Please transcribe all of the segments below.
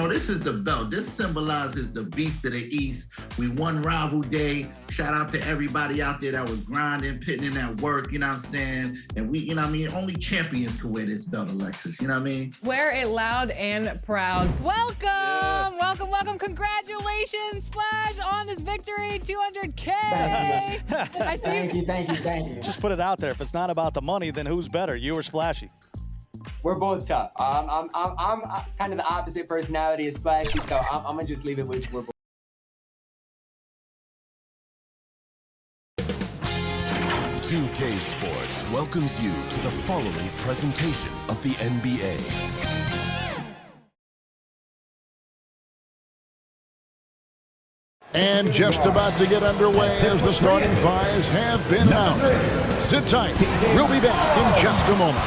bro. This is the belt. This symbolizes the beast of the East. We won Rival Day. Shout out to everybody out there that was grinding, putting in that work, you know what I'm saying? And we, you know what I mean? Only champions could wear this belt, Alexis, you know what I mean? Wear it loud and proud. Welcome, welcome. Congratulations, Splash, on this victory, 200K. Thank you. Just put it out there. If it's not about the money, then who's better, you or Splashy? We're both tough. I'm kind of the opposite personality as Splashy, so I'm gonna just leave it with we're both. $2K Sports welcomes you to the following presentation of the NBA. And just about to get underway as the starting fives have been announced. Sit tight. We'll be back in just a moment.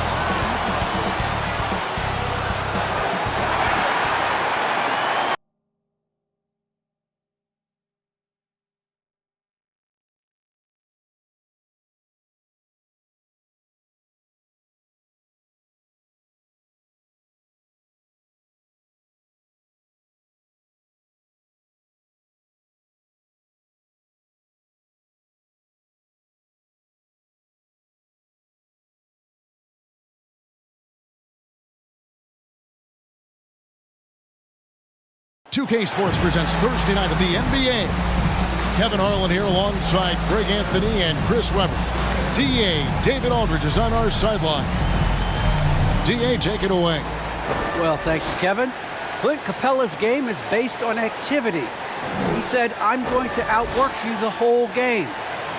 $2K Sports presents Thursday night of the NBA. Kevin Harlan here alongside Greg Anthony and Chris Webber. DA David Aldridge is on our sideline. DA, take it away. Well, thank you, Kevin. Clint Capella's game is based on activity. He said, I'm going to outwork you the whole game.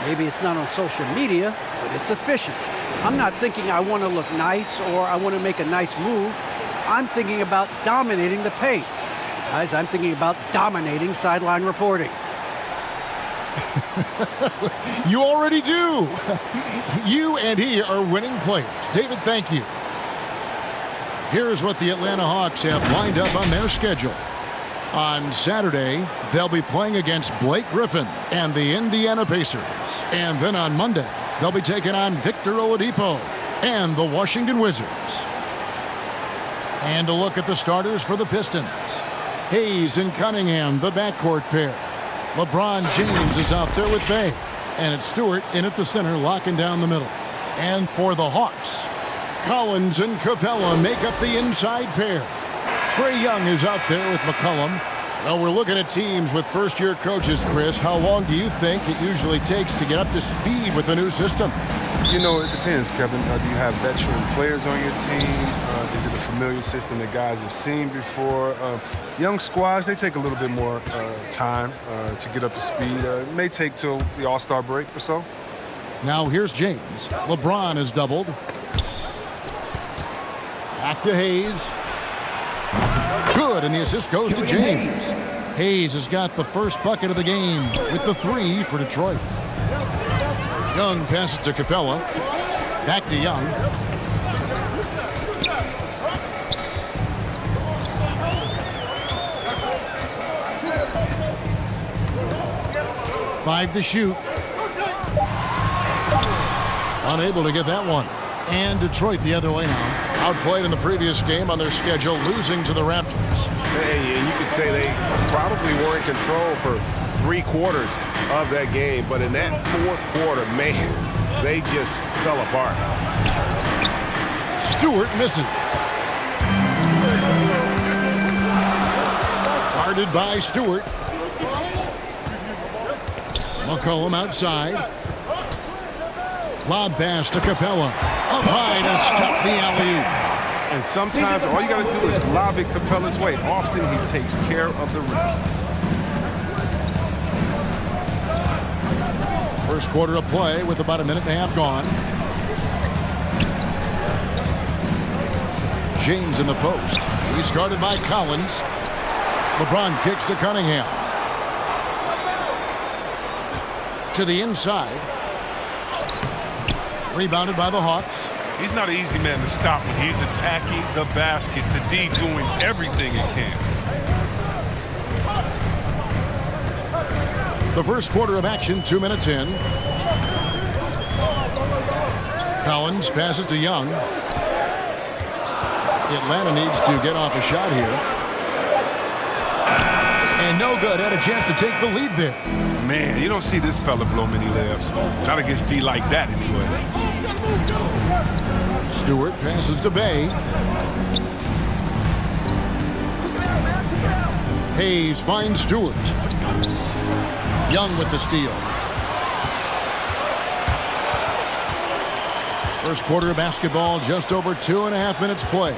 Maybe it's not on social media, but it's efficient. I'm not thinking I want to look nice or I want to make a nice move. I'm thinking about dominating the paint. Guys, I'm thinking about dominating sideline reporting. You already do. You and he are winning players. David, thank you. Here's what the Atlanta Hawks have lined up on their schedule. On Saturday, they'll be playing against Blake Griffin and the Indiana Pacers. And then on Monday, they'll be taking on Victor Oladipo and the Washington Wizards. And a look at the starters for the Pistons. Hayes and Cunningham, the backcourt pair. LeBron James is out there with Bay. And it's Stewart in at the center, locking down the middle. And for the Hawks, Collins and Capella make up the inside pair. Trae Young is out there with McCollum. Well, we're looking at teams with first-year coaches, Chris. How long do you think it usually takes to get up to speed with a new system? You know, it depends, Kevin. Do you have veteran players on your team? Is it a familiar system that guys have seen before? Young squads, they take a little bit more time to get up to speed. It may take till the All-Star break or so. Now here's James. LeBron is doubled. Back to Hayes. Good, and the assist goes to James. Hayes has got the first bucket of the game with the three for Detroit. Young passes to Capella. Back to Young. Five to shoot. Unable to get that one. And Detroit the other way now. Outplayed in the previous game on their schedule, losing to the Raptors. Hey, and you could say they probably were in control for 3 quarters of that game, but in that 4th quarter, man, they just fell apart. Stewart misses. Guarded by Stewart. McCollum outside. Lob pass to Capella. Up high to stuff the alley-oop. And sometimes all you got to do is lob it Capella's way. Often he takes care of the rest. First quarter of play with about a minute and a half gone. James in the post. He's guarded by Collins. LeBron kicks to Cunningham. To the inside. Rebounded by the Hawks. He's not an easy man to stop when he's attacking the basket. The D doing everything he can. The first quarter of action, 2 minutes in. Collins passes to Young. Atlanta needs to get off a shot here. no good. Had a chance to take the lead there. Man, you don't see this fella blow many layups. Not against D like that, anyway. Stewart passes to Bay. Hayes finds Stewart. Young with the steal. First quarter of basketball, just over 2.5 minutes play.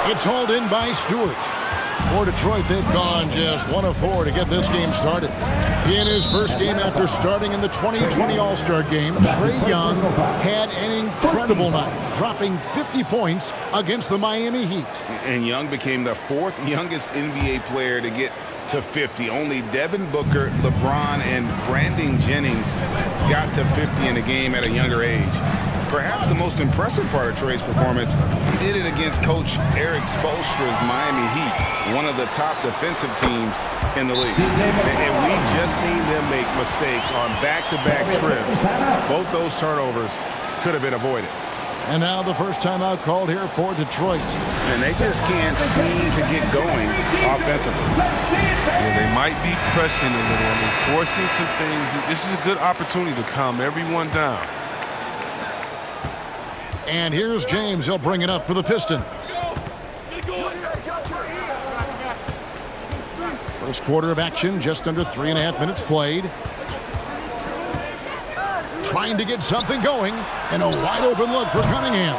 It's hauled in by Stewart. For Detroit, they've gone just 1 of 4 to get this game started. In his first game after starting in the 2020 All-Star Game, Trae Young had an incredible night, dropping 50 points against the Miami Heat. And Young became the 4th youngest NBA player to get to 50. Only Devin Booker, LeBron, and Brandon Jennings got to 50 in the game at a younger age. Perhaps the most impressive part of Trae's performance, he did it against Coach Eric Spoelstra's Miami Heat, one of the top defensive teams in the league. And we've just seen them make mistakes on back-to-back trips. Both those turnovers could have been avoided. And now the first timeout called here for Detroit. And they just can't seem to get going offensively. Yeah, they might be pressing a little. I mean, forcing some things. This is a good opportunity to calm everyone down. And here's James. He'll bring it up for the Pistons. First quarter of action, just under 3.5 minutes played. Trying to get something going, and a wide open look for Cunningham.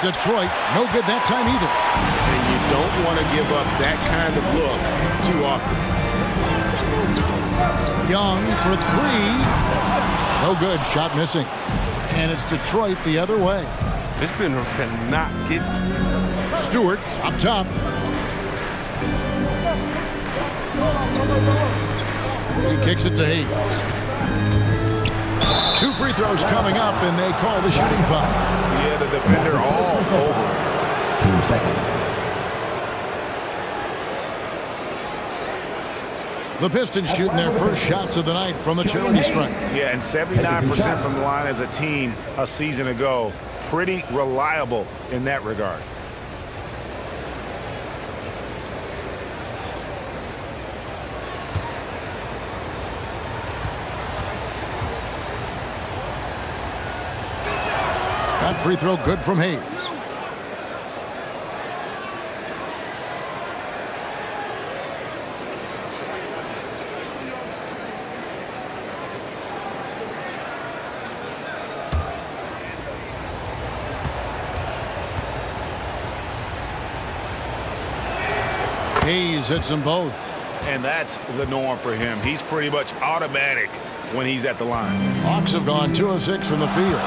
Detroit, no good that time either. And you don't want to give up that kind of look too often. Young for 3. No good, shot missing. And it's Detroit the other way. This Benham cannot get. Stewart up top. He kicks it to Hayes. 2 free throws coming up, and they call the shooting foul. Yeah, the defender all over. 2 seconds. The Pistons shooting their first shots of the night from the charity stripe. Yeah, and 79% from the line as a team a season ago. Pretty reliable in that regard. That free throw good from Hayes. Hayes hits them both. And that's the norm for him. He's pretty much automatic when he's at the line. Hawks have gone 2 of 6 from the field.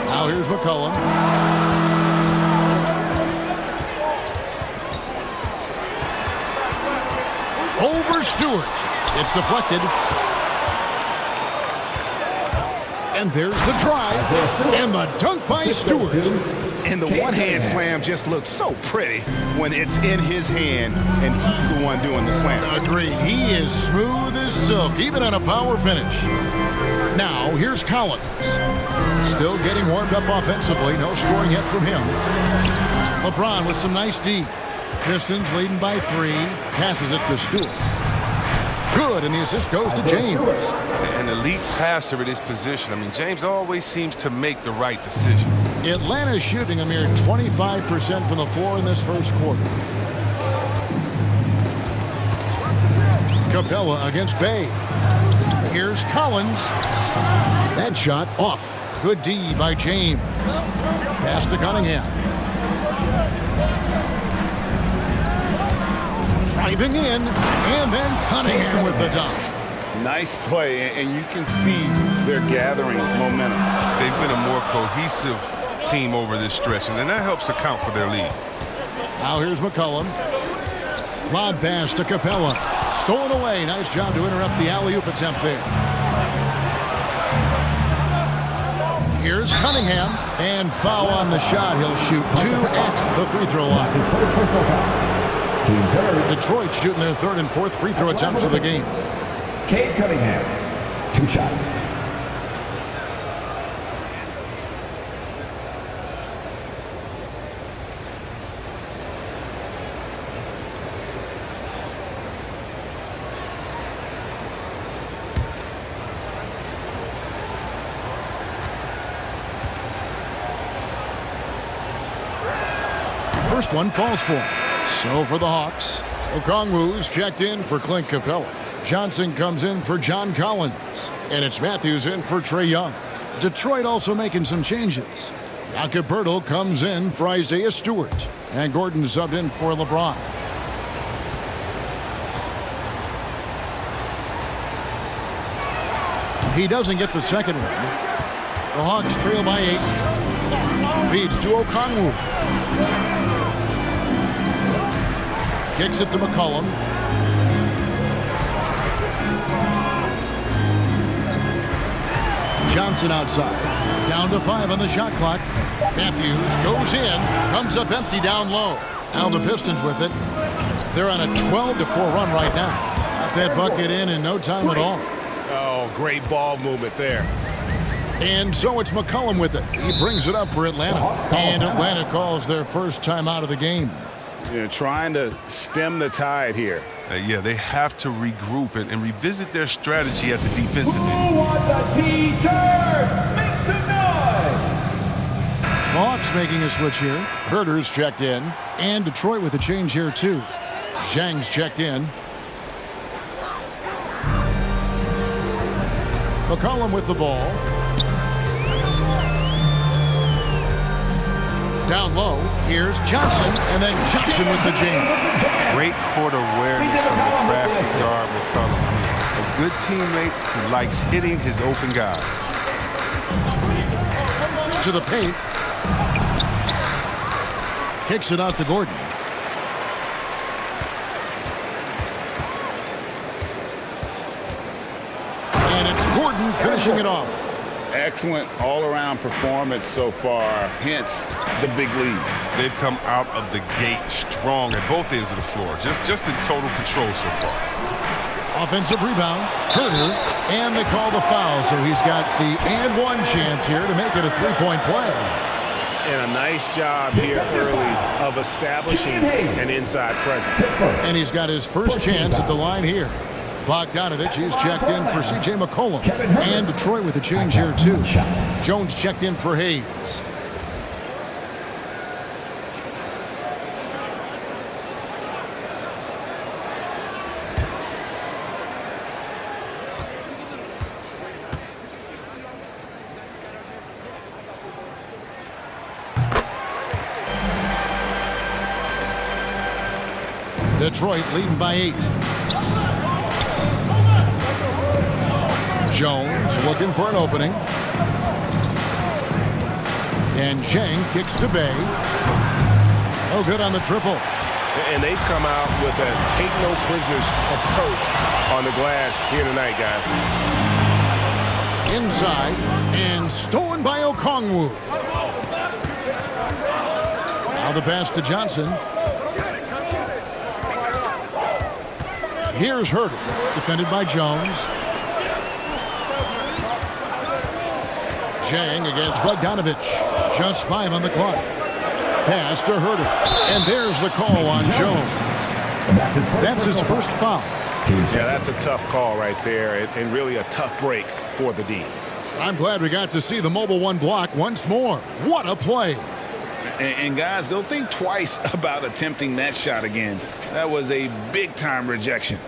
Now here's McCollum. Over Stewart. It's deflected. And there's the drive. And the dunk by Stewart. And the one-hand slam just looks so pretty when it's in his hand and he's the one doing the slam. Agreed. He is smooth as silk, even on a power finish. Now, here's Collins. Still getting warmed up offensively. No scoring yet from him. LeBron with some nice D. Pistons leading by 3. Passes it to Stewart. Good, and the assist goes to James. An elite passer at his position. I mean, James always seems to make the right decision. Atlanta shooting a mere 25% from the floor in this first quarter. Capella against Bay. Here's Collins. That shot off. Good D by James. Pass to Cunningham. Driving in, and then Cunningham with the dunk. Nice play, and you can see they're gathering momentum. They've been a more cohesive team over this stretch, and then that helps account for their lead. Now here's McCollum. Lob pass to Capella. Stolen away. Nice job to interrupt the alley-oop attempt there. Here's Cunningham. And foul on the shot. He'll shoot 2 at the free throw line. Detroit shooting their third and fourth free throw attempts of the game. Cade Cunningham, 2 shots. First one falls for him. So for the Hawks, Okongwu's checked in for Clint Capella. Johnson comes in for John Collins. And it's Matthews in for Trae Young. Detroit also making some changes. Jakob Poeltl comes in for Isaiah Stewart. And Gordon subbed in for LeBron. He doesn't get the second one. The Hawks trail by 8. Feeds to Okongwu. Kicks it to McCollum. Johnson outside. Down to 5 on the shot clock. Matthews goes in. Comes up empty down low. Now the Pistons with it. They're on a 12-4 run right now. Got that bucket in no time at all. Oh, great ball movement there. And so it's McCollum with it. He brings it up for Atlanta. And Atlanta calls their first time out of the game. They're trying to stem the tide here. Yeah, they have to regroup and revisit their strategy at the defensive end. Who wants a T-shirt? Make some noise! The Hawks making a switch here. Herter's checked in. And Detroit with a change here, too. Zhang's checked in. McCollum with the ball. Down low, here's Johnson, and then Johnson with the jam. Great court awareness from the crafty guard McCollum. A good teammate who likes hitting his open guys. To the paint. Kicks it out to Gordon. And it's Gordon finishing it off. Excellent all-around performance so far, hence the big lead. They've come out of the gate strong at both ends of the floor, just in total control so far. Offensive rebound, Herter, and they call the foul, so he's got the and one chance here to make it a three-point play. And a nice job here early of establishing an inside presence. And he's got his first chance at the line here. Bogdanovich is checked in for C.J. McCollum. And Detroit with a change here, too. Jones checked in for Hayes. Detroit leading by 8. Jones looking for an opening. And Zhang kicks to Bay. Oh, good on the triple. And they've come out with a take no prisoners approach on the glass here tonight, guys. Inside and stolen by Okongwu. Now the pass to Johnson. Here's Herter, defended by Jones. Zhang against Bogdanovich. Just 5 on the clock. Pass to Herter. And there's the call on Jones. That's his first foul. Yeah, that's a tough call right there, and really a tough break for the D. I'm glad we got to see the mobile one block once more. What a play. And guys, they'll think twice about attempting that shot again. That was a big-time rejection.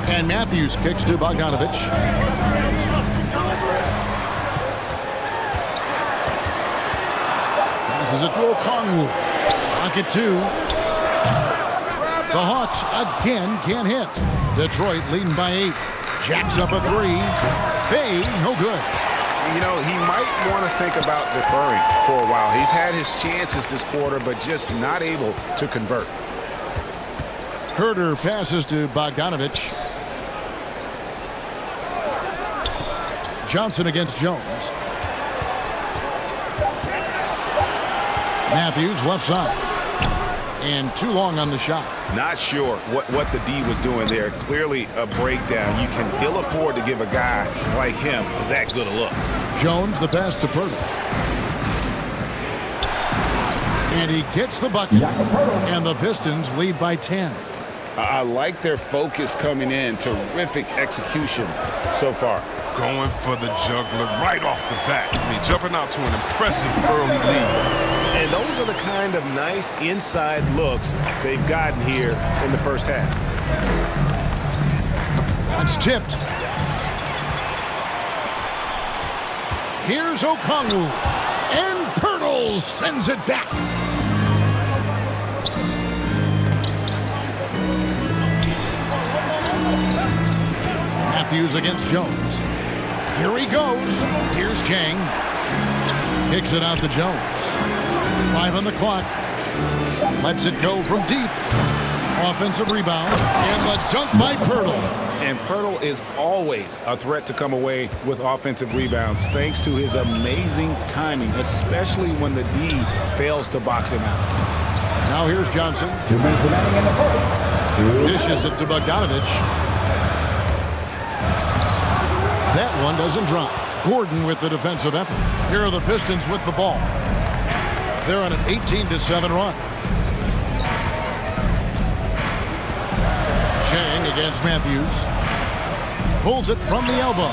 And Matthews kicks to Bogdanovich. Passes it to Okongwu. Pocket 2. The Hawks again can't hit. Detroit leading by 8. Jacks up a 3. Bay, no good. You know, he might want to think about deferring for a while. He's had his chances this quarter, but just not able to convert. Herder passes to Bogdanovich. Johnson against Jones. Matthews left side. And too long on the shot. Not sure what the D was doing there. Clearly a breakdown. You can ill afford to give a guy like him that good a look. Jones the pass to Purtle. And he gets the bucket. And the Pistons lead by 10. I like their focus coming in. Terrific execution so far. Going for the juggler right off the bat. I mean, jumping out to an impressive early lead. And those are the kind of nice inside looks they've gotten here in the first half. That's tipped. Here's Okongwu. And Pirtle sends it back. Matthews against Jones. Here he goes. Here's Jang. Kicks it out to Jones. 5 on the clock. Lets it go from deep. Offensive rebound. And the dunk by Pirtle. And Pirtle is always a threat to come away with offensive rebounds thanks to his amazing timing, especially when the D fails to box him out. Now here's Johnson. 2 minutes remaining in the first. Dishes it to Bogdanovich. That one doesn't drop. Gordon with the defensive effort. Here are the Pistons with the ball. They're on an 18-7 run. Chang against Matthews. Pulls it from the elbow.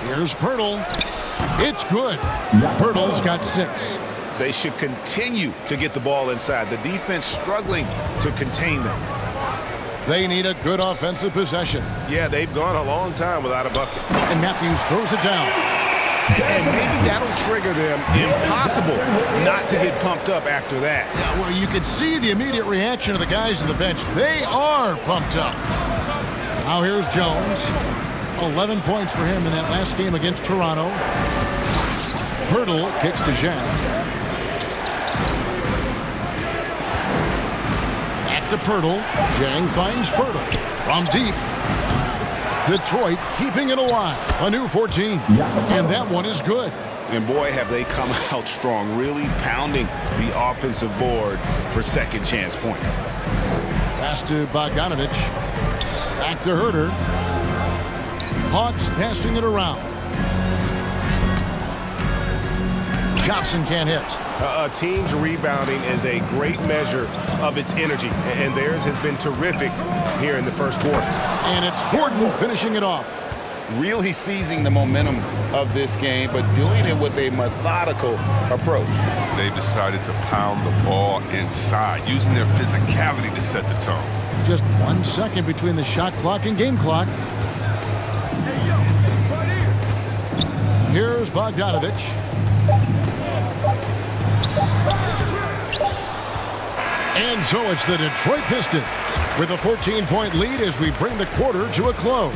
Here's Pirtle. It's good. Pirtle's got 6. They should continue to get the ball inside. The defense struggling to contain them. They need a good offensive possession. Yeah, they've gone a long time without a bucket. And Matthews throws it down. And maybe that'll trigger them. Impossible not to get pumped up after that. Yeah, well, you could see the immediate reaction of the guys on the bench. They are pumped up. Now here's Jones. 11 points for him in that last game against Toronto. Pirtle kicks to Zhang. To Pirtle. Jang finds Pirtle from deep. Detroit keeping it alive. A new 14. And that one is good. And boy, have they come out strong, really pounding the offensive board for second chance points. Pass to Bogdanovich. Back to Herder. Hawks passing it around. Johnson can't hit. A team's rebounding is a great measure of its energy, and theirs has been terrific here in the first quarter. And it's Gordon finishing it off. Really seizing the momentum of this game, but doing it with a methodical approach. They decided to pound the ball inside, using their physicality to set the tone. Just 1 second between the shot clock and game clock. Here's Bogdanovich. And so it's the Detroit Pistons with a 14-point lead as we bring the quarter to a close.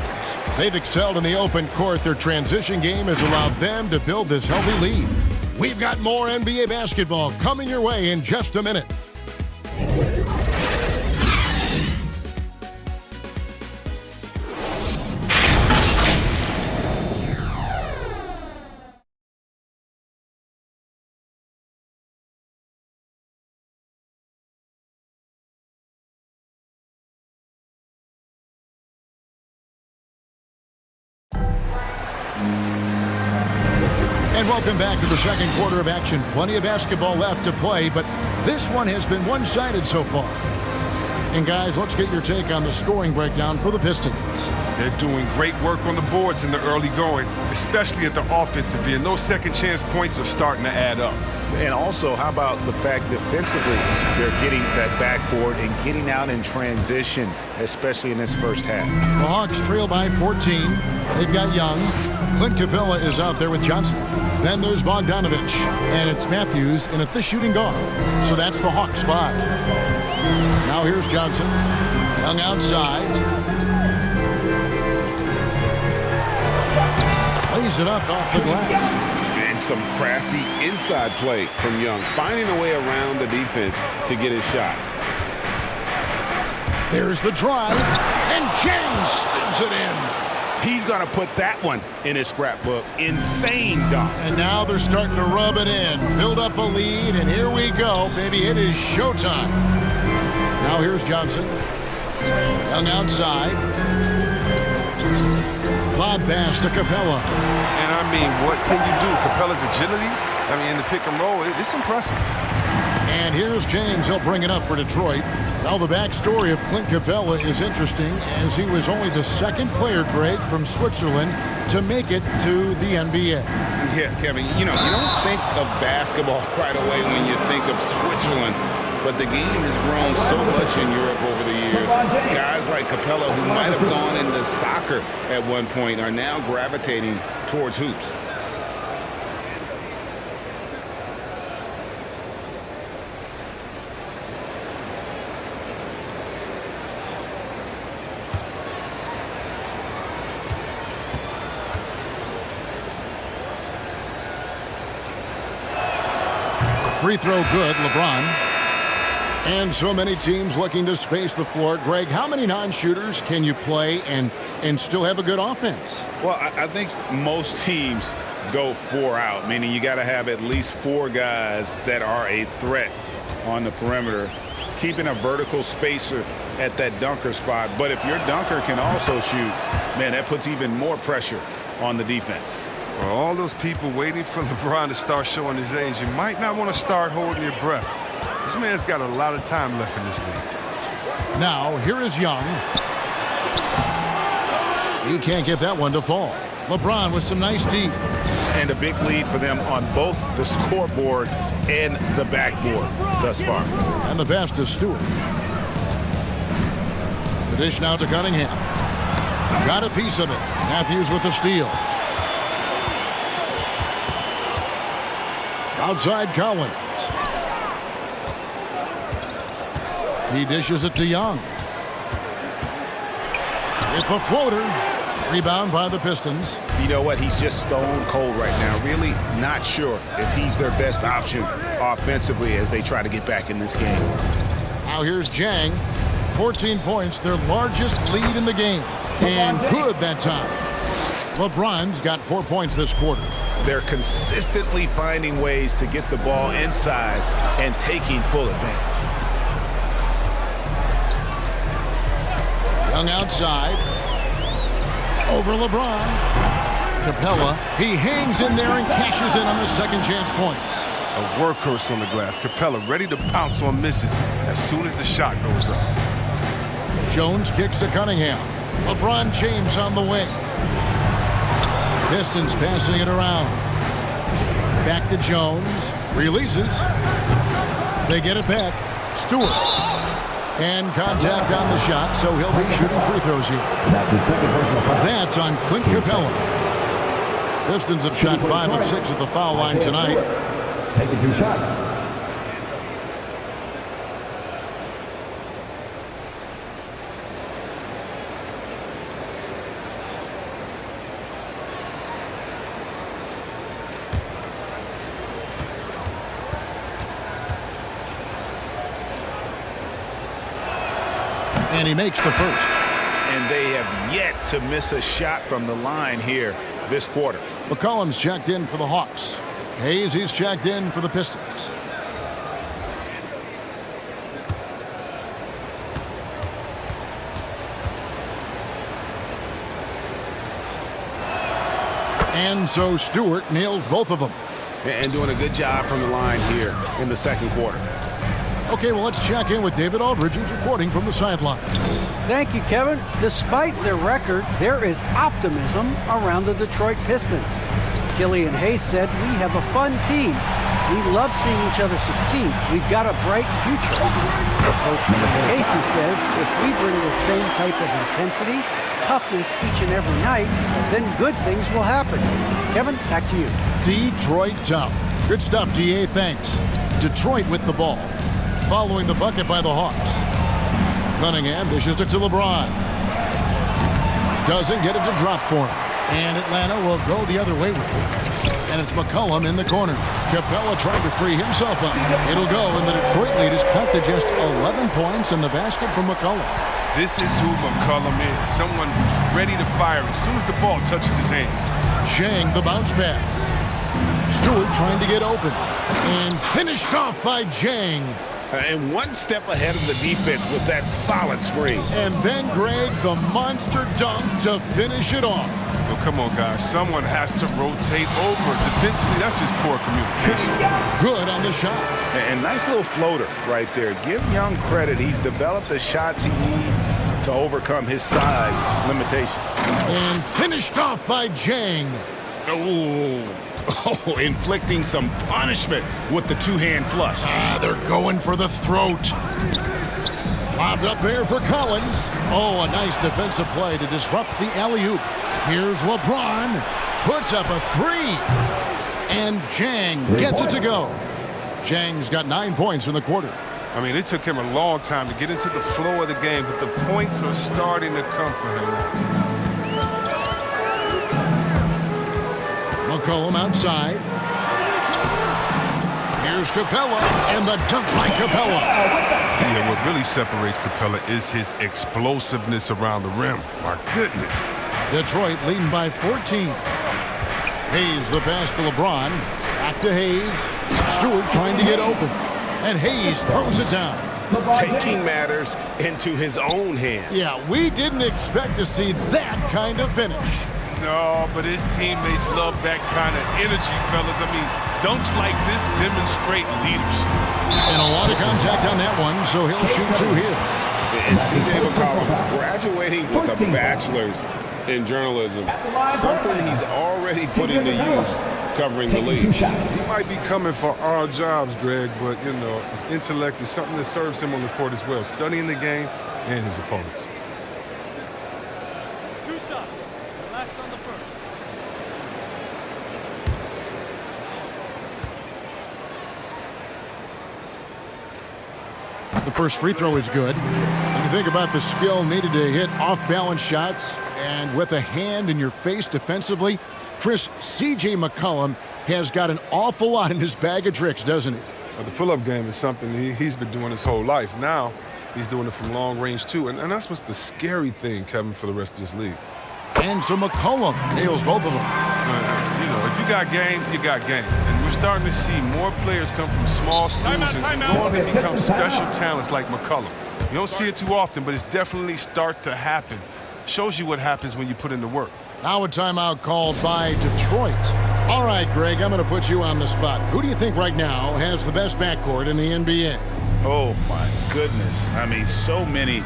They've excelled in the open court. Their transition game has allowed them to build this healthy lead. We've got more NBA basketball coming your way in just a minute. And welcome back to the second quarter of action. Plenty of basketball left to play, but this one has been one-sided so far. And guys, let's get your take on the scoring breakdown for the Pistons. They're doing great work on the boards in the early going, especially at the offensive end. Those second chance points are starting to add up. And also, how about the fact defensively they're getting that backboard and getting out in transition, especially in this first half. The Hawks trail by 14. They've got Young. Clint Capella is out there with Johnson. Then there's Bogdanovich. And it's Matthews in at the shooting guard. So that's the Hawks 5. Now here's Johnson. Young outside. Lays it up off the glass. And some crafty inside play from Young, finding a way around the defense to get his shot. There's the drive, and James slams it in. He's going to put that one in his scrapbook. Insane dunk. And now they're starting to rub it in, build up a lead, and here we go, baby. It is showtime. Now here's Johnson. Young outside. Lob pass to Capella. And I mean, what can you do? Capella's agility, I mean, in the pick and roll, it's impressive. And here's James. He'll bring it up for Detroit. Well, the backstory of Clint Capella is interesting, as he was only the second player, Greg, from Switzerland to make it to the NBA. Yeah, Kevin, you don't think of basketball right away when you think of Switzerland, but the game has grown so much in Europe over the years. Guys like Capella, who might have gone into soccer at one point, are now gravitating towards hoops. Free throw good, LeBron. And so many teams looking to space the floor. Greg, how many non-shooters can you play and still have a good offense? Well, I think most teams go 4 out, meaning you got to have at least 4 guys that are a threat on the perimeter, keeping a vertical spacer at that dunker spot. But if your dunker can also shoot, man, that puts even more pressure on the defense. For all those people waiting for LeBron to start showing his age, you might not want to start holding your breath. This man's got a lot of time left in this league. Now, here is Young. He can't get that one to fall. LeBron with some nice D. And a big lead for them on both the scoreboard and the backboard thus far. And the pass to Stewart. The dish now to Cunningham. Got a piece of it. Matthews with the steal. Outside Collins. He dishes it to Young. It's a floater. Rebound by the Pistons. You know what? He's just stone cold right now. Really not sure if he's their best option offensively as they try to get back in this game. Now here's Jang. 14 points, their largest lead in the game. And good that time. LeBron's got 4 points this quarter. They're consistently finding ways to get the ball inside and taking full advantage. Young outside. Over LeBron. Capella. He hangs in there and cashes in on the second chance points. A workhorse on the glass. Capella ready to pounce on misses as soon as the shot goes up. Jones kicks to Cunningham. LeBron James on the wing. Pistons passing it around. Back to Jones. Releases. They get it back. Stewart. And contact on the shot, so he'll be shooting free throws here. That's his second personal foul. That's on Clint Capella. Pistons have shot 5 of 6 at the foul line tonight. Taking 2 shots. And he makes the first. And they have yet to miss a shot from the line here this quarter. McCollum's checked in for the Hawks. Hayes, he's checked in for the Pistons. And so Stewart nails both of them. And doing a good job from the line here in the second quarter. Okay, well, let's check in with David Aldridge, who's reporting from the sideline. Thank you, Kevin. Despite their record, there is optimism around the Detroit Pistons. Killian Hayes said, "We have a fun team. We love seeing each other succeed. We've got a bright future." Coach Casey says, "If we bring the same type of intensity, toughness each and every night, then good things will happen." Kevin, back to you. Detroit tough. Good stuff, DA. Thanks. Detroit with the ball. Following the bucket by the Hawks. Cunningham dishes it to LeBron. Doesn't get it to drop for him. And Atlanta will go the other way with it. And it's McCollum in the corner. Capella trying to free himself up. It'll go, and the Detroit lead is cut to just 11 points in the basket from McCollum. This is who McCollum is. Someone who's ready to fire as soon as the ball touches his hands. Jang, the bounce pass. Stewart trying to get open. And finished off by Jang. And one step ahead of the defense with that solid screen. And then, Greg, the monster dunk to finish it off. Well, come on, guys. Someone has to rotate over. Defensively, that's just poor communication. Good on the shot. And nice little floater right there. Give Young credit. He's developed the shots he needs to overcome his size limitations. And finished off by Jang. Oh, inflicting some punishment with the two-hand flush. They're going for the throat. Lobbed up there for Collins. Oh, a nice defensive play to disrupt the alley-oop. Here's LeBron. Puts up a three. And Jang gets it to go. Jang's got 9 points in the quarter. I mean, it took him a long time to get into the flow of the game, but the points are starting to come for him now. McCollum outside. Here's Capella, and the dunk by Capella. Yeah, what really separates Capella is his explosiveness around the rim. My goodness. Detroit leading by 14. Hayes the pass to LeBron. Back to Hayes. Stewart trying to get open. And Hayes throws it down. Taking matters into his own hands. Yeah, we didn't expect to see that kind of finish. No, but his teammates love that kind of energy, fellas. I mean, dunks like this demonstrate leadership. And a lot of contact on that one, so he'll shoot two here. And C.J. McCollum graduating with a bachelor's in journalism, something he's already put into use covering the league. He might be coming for our jobs, Greg, but, you know, his intellect is something that serves him on the court as well, studying the game and his opponents. The first free throw is good. When you think about the skill needed to hit off-balance shots and with a hand in your face defensively, Chris, C.J. McCollum has got an awful lot in his bag of tricks, doesn't he? Well, the pull-up game is something he's been doing his whole life. Now he's doing it from long range too, and that's what's the scary thing, Kevin, for the rest of this league. And so McCollum nails both of them. You know, if you got game, you got game. And we're starting to see more players come from small schools and go on to become special talents like McCollum. You don't see it too often, but it's definitely start to happen. Shows you what happens when you put in the work. Now a timeout called by Detroit. All right, Greg, I'm going to put you on the spot. Who do you think right now has the best backcourt in the NBA? Oh, my goodness. I mean, so many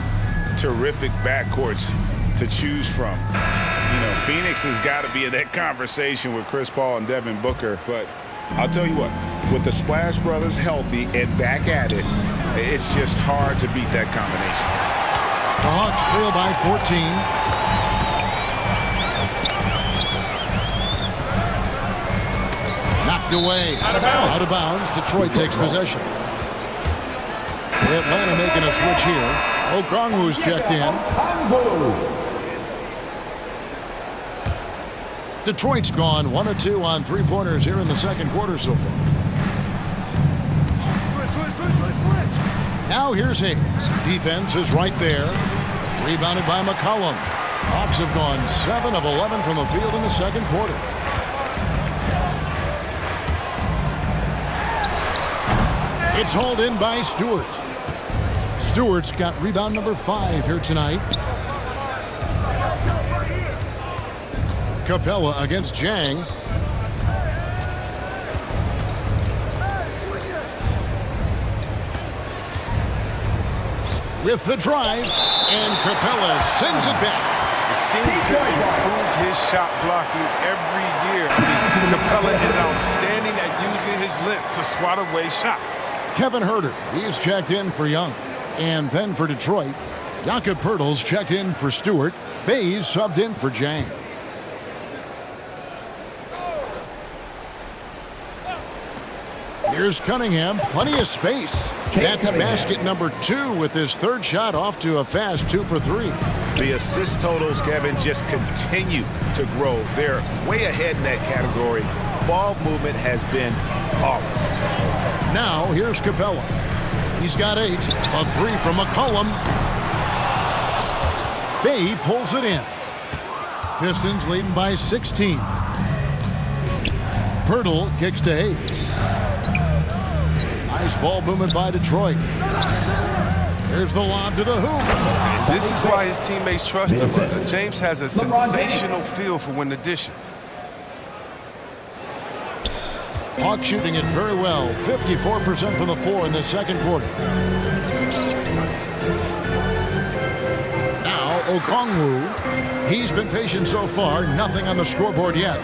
terrific backcourts to choose from. You know, Phoenix has got to be in that conversation with Chris Paul and Devin Booker. But I'll tell you what, with the Splash Brothers healthy and back at it, it's just hard to beat that combination. The Hawks trail by 14. Knocked away. Out of bounds. Detroit takes possession. Atlanta making a switch here. Okongwu's checked in. Detroit's gone 1 of 2 on three-pointers here in the second quarter so far. Now here's Hayes. Defense is right there. Rebounded by McCollum. Hawks have gone 7 of 11 from the field in the second quarter. It's hauled in by Stewart. Stewart's got rebound number 5 here tonight. Capella against Jang. With the drive, and Capella sends it back. It seems to improve his shot blocking every year. Capella is outstanding at using his length to swat away shots. Kevin Huerter, he's checked in for Young. And then for Detroit, Jakob Poeltl's checked in for Stewart. Bays subbed in for Jang. Here's Cunningham, plenty of space. That's basket number 2 with his third shot off to a fast 2 for 3. The assist totals, Kevin, just continue to grow. They're way ahead in that category. Ball movement has been flawless. Now here's Capella. He's got 8. A 3 from McCollum. Bay pulls it in. Pistons leading by 16. Pirtle kicks to Hayes. Nice ball movement by Detroit. There's the lob to the hoop. This is why his teammates trust him. James has a sensational feel for when to dish it. Hawks shooting it very well. 54% from the floor in the second quarter. Now Okongwu. He's been patient so far. Nothing on the scoreboard yet.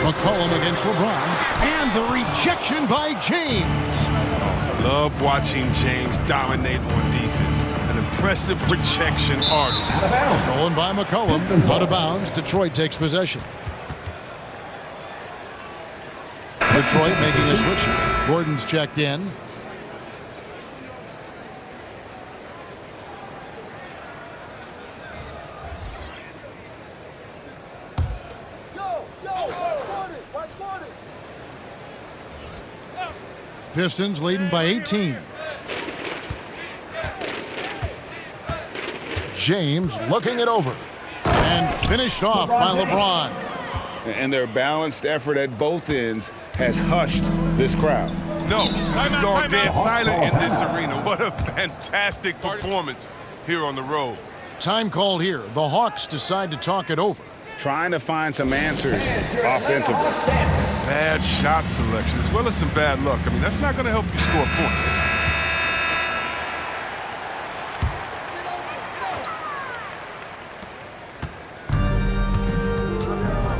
McCollum against LeBron. And the rejection by James. Love watching James dominate on defense. An impressive rejection artist. Stolen by McCollum. Out of bounds. Detroit takes possession. Detroit making a switch. Gordon's checked in. Pistons leading by 18. James looking it over. And finished off by LeBron. And their balanced effort at both ends has hushed this crowd. No, this has gone dead silent in this arena. What a fantastic performance here on the road. Time called here. The Hawks decide to talk it over. Trying to find some answers offensively. Bad shot selection as well as some bad luck. I mean, that's not going to help you score points.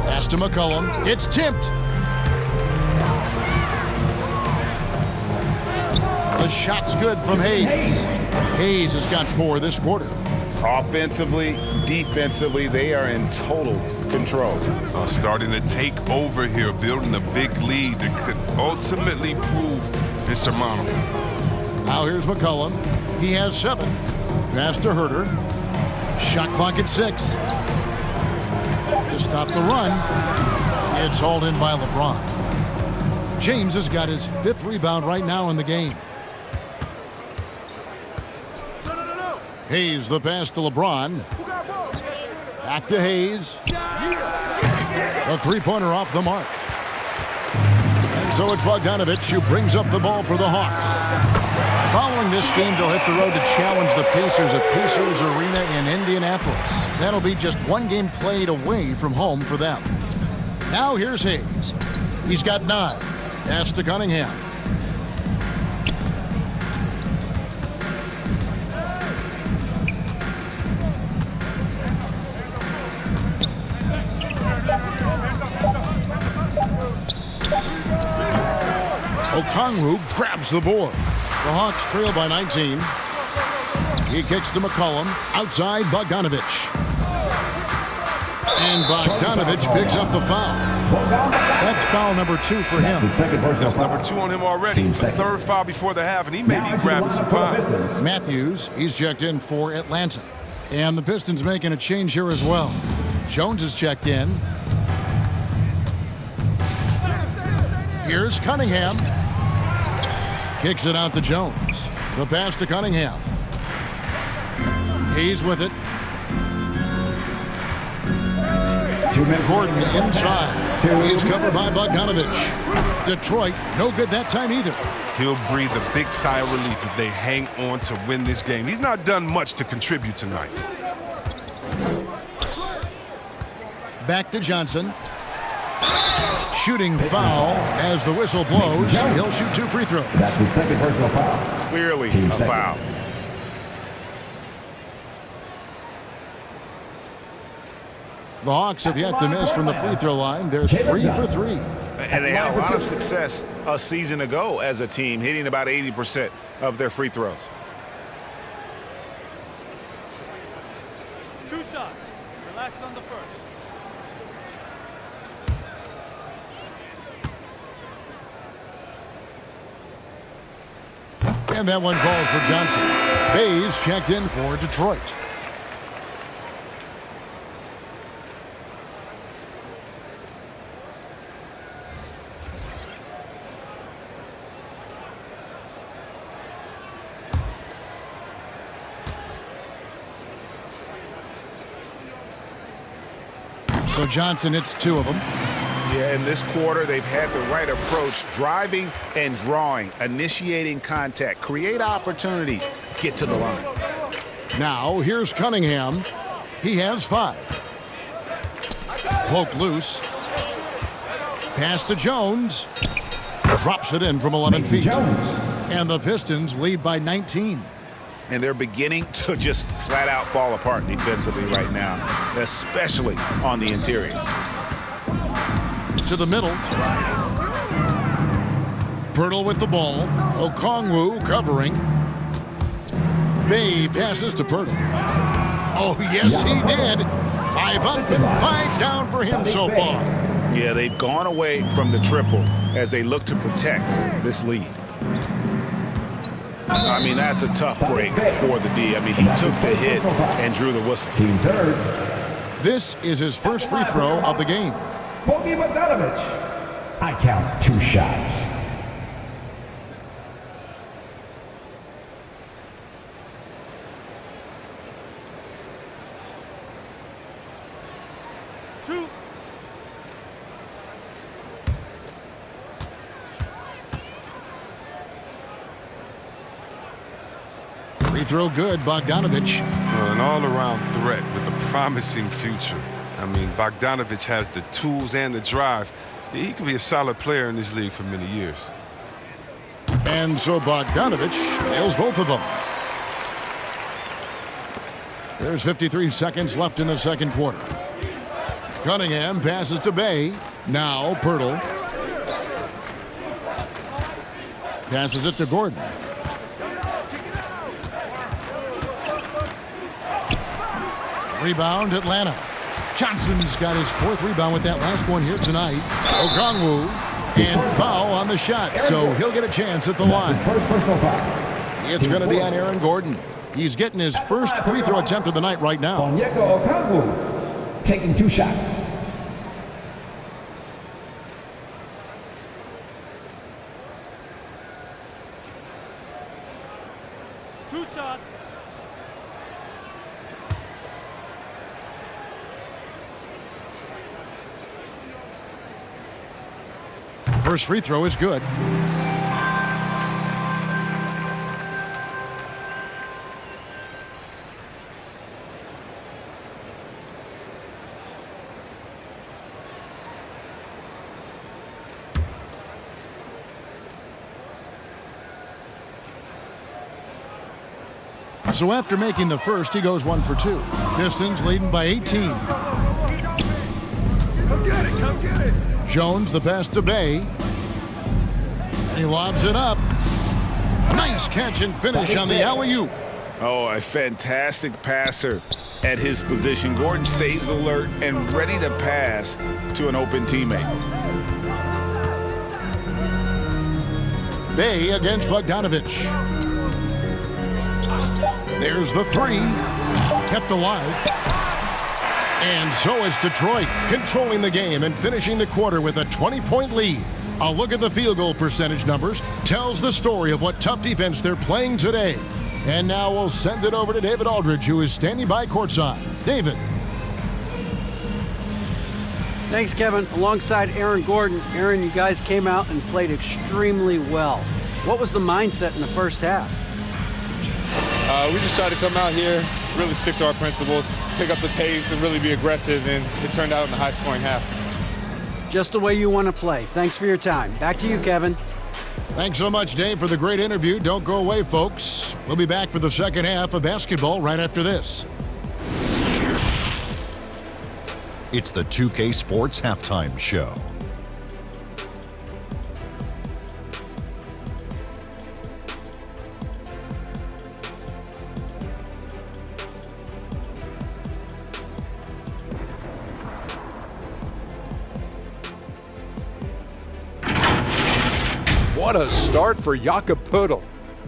Pass to McCollum. It's tipped. The shot's good from Hayes. Hayes has got 4 this quarter. Offensively, defensively, they are in total control. Starting to take over here, building a big lead that could ultimately prove insurmountable. Now here's McCollum. He has 7. Pass to Herter. Shot clock at 6. To stop the run, it's hauled in by LeBron. James has got his 5th rebound right now in the game. Hayes the pass to LeBron. Back to Hayes. A 3-pointer off the mark. And so it's Bogdanovich who brings up the ball for the Hawks. Following this game, they'll hit the road to challenge the Pacers at Pacers Arena in Indianapolis. That'll be just 1 game played away from home for them. Now here's Hayes. He's got 9. Pass to Cunningham. Okongwu grabs the board. The Hawks trail by 19. He kicks to McCollum. Outside, Bogdanovich. And Bogdanovich picks up the foul. That's foul number 2 for him. That's number 2 on him already. The 3rd foul before the half, and he may be grabbing some pies. Matthews, he's checked in for Atlanta. And the Pistons making a change here as well. Jones is checked in. Here's Cunningham. Kicks it out to Jones. The pass to Cunningham. He's with it. Gordon inside. He's covered by Bogdanovich. Detroit, no good that time either. He'll breathe a big sigh of relief if they hang on to win this game. He's not done much to contribute tonight. Back to Johnson. Shooting foul as the whistle blows. He'll shoot 2 free throws. That's the 2nd personal foul. Clearly a foul. The Hawks have yet to miss from the free throw line. They're 3 for 3. And they had a lot of success a season ago as a team, hitting about 80% of their free throws. 2 shots. Relax on the first. And that one falls for Johnson. Bayes checked in for Detroit. So Johnson hits 2 of them. Yeah, in this quarter, they've had the right approach, driving and drawing, initiating contact, create opportunities, get to the line. Now, here's Cunningham. He has 5. Poke loose. Pass to Jones. Drops it in from 11 feet. And the Pistons lead by 19. And they're beginning to just flat out fall apart defensively right now, especially on the interior. To the middle. Pirtle with the ball. Okongwu covering. Bay passes to Pirtle. Oh, yes, he did. 5 up and 5 down for him so far. Yeah, they've gone away from the triple as they look to protect this lead. I mean, that's a tough break for the D. I mean, he took the hit and drew the whistle. Team third. This is his first free throw of the game. Bogey Bogdanovich. I count 2 shots. Free throw good, Bogdanovich. An all-around threat with a promising future. I mean, Bogdanovich has the tools and the drive. He could be a solid player in this league for many years. And so Bogdanovich nails both of them. There's 53 seconds left in the second quarter. Cunningham passes to Bay. Now Pirtle. Passes it to Gordon. Rebound, Atlanta. Johnson's got his 4th rebound with that last one here tonight. Okongwu, and foul on the shot, so he'll get a chance at the line. It's going to be on Aaron Gordon. He's getting his first free throw attempt of the night right now. Onyeka Okongwu taking 2 shots. First free throw is good. So after making the first, he goes 1 for 2. Pistons leading by 18. Come get it. Jones, the pass to Bay. He lobs it up. Nice catch and finish on the alley-oop. Oh, a fantastic passer at his position. Gordon stays alert and ready to pass to an open teammate. Bay against Bogdanovich. There's the 3. Kept alive. And so is Detroit, controlling the game and finishing the quarter with a 20-point lead. A look at the field goal percentage numbers tells the story of what tough defense they're playing today. And now we'll send it over to David Aldridge, who is standing by courtside. David. Thanks, Kevin. Alongside Aaron Gordon. Aaron, you guys came out and played extremely well. What was the mindset in the first half? We just tried to come out here, really stick to our principles, pick up the pace, and really be aggressive, and it turned out in a high-scoring half. Just the way you want to play. Thanks for your time. Back to you, Kevin. Thanks so much, Dave, for the great interview. Don't go away, folks. We'll be back for the second half of basketball right after this. It's the 2K Sports Halftime Show. What a start for Jakob Poeltl.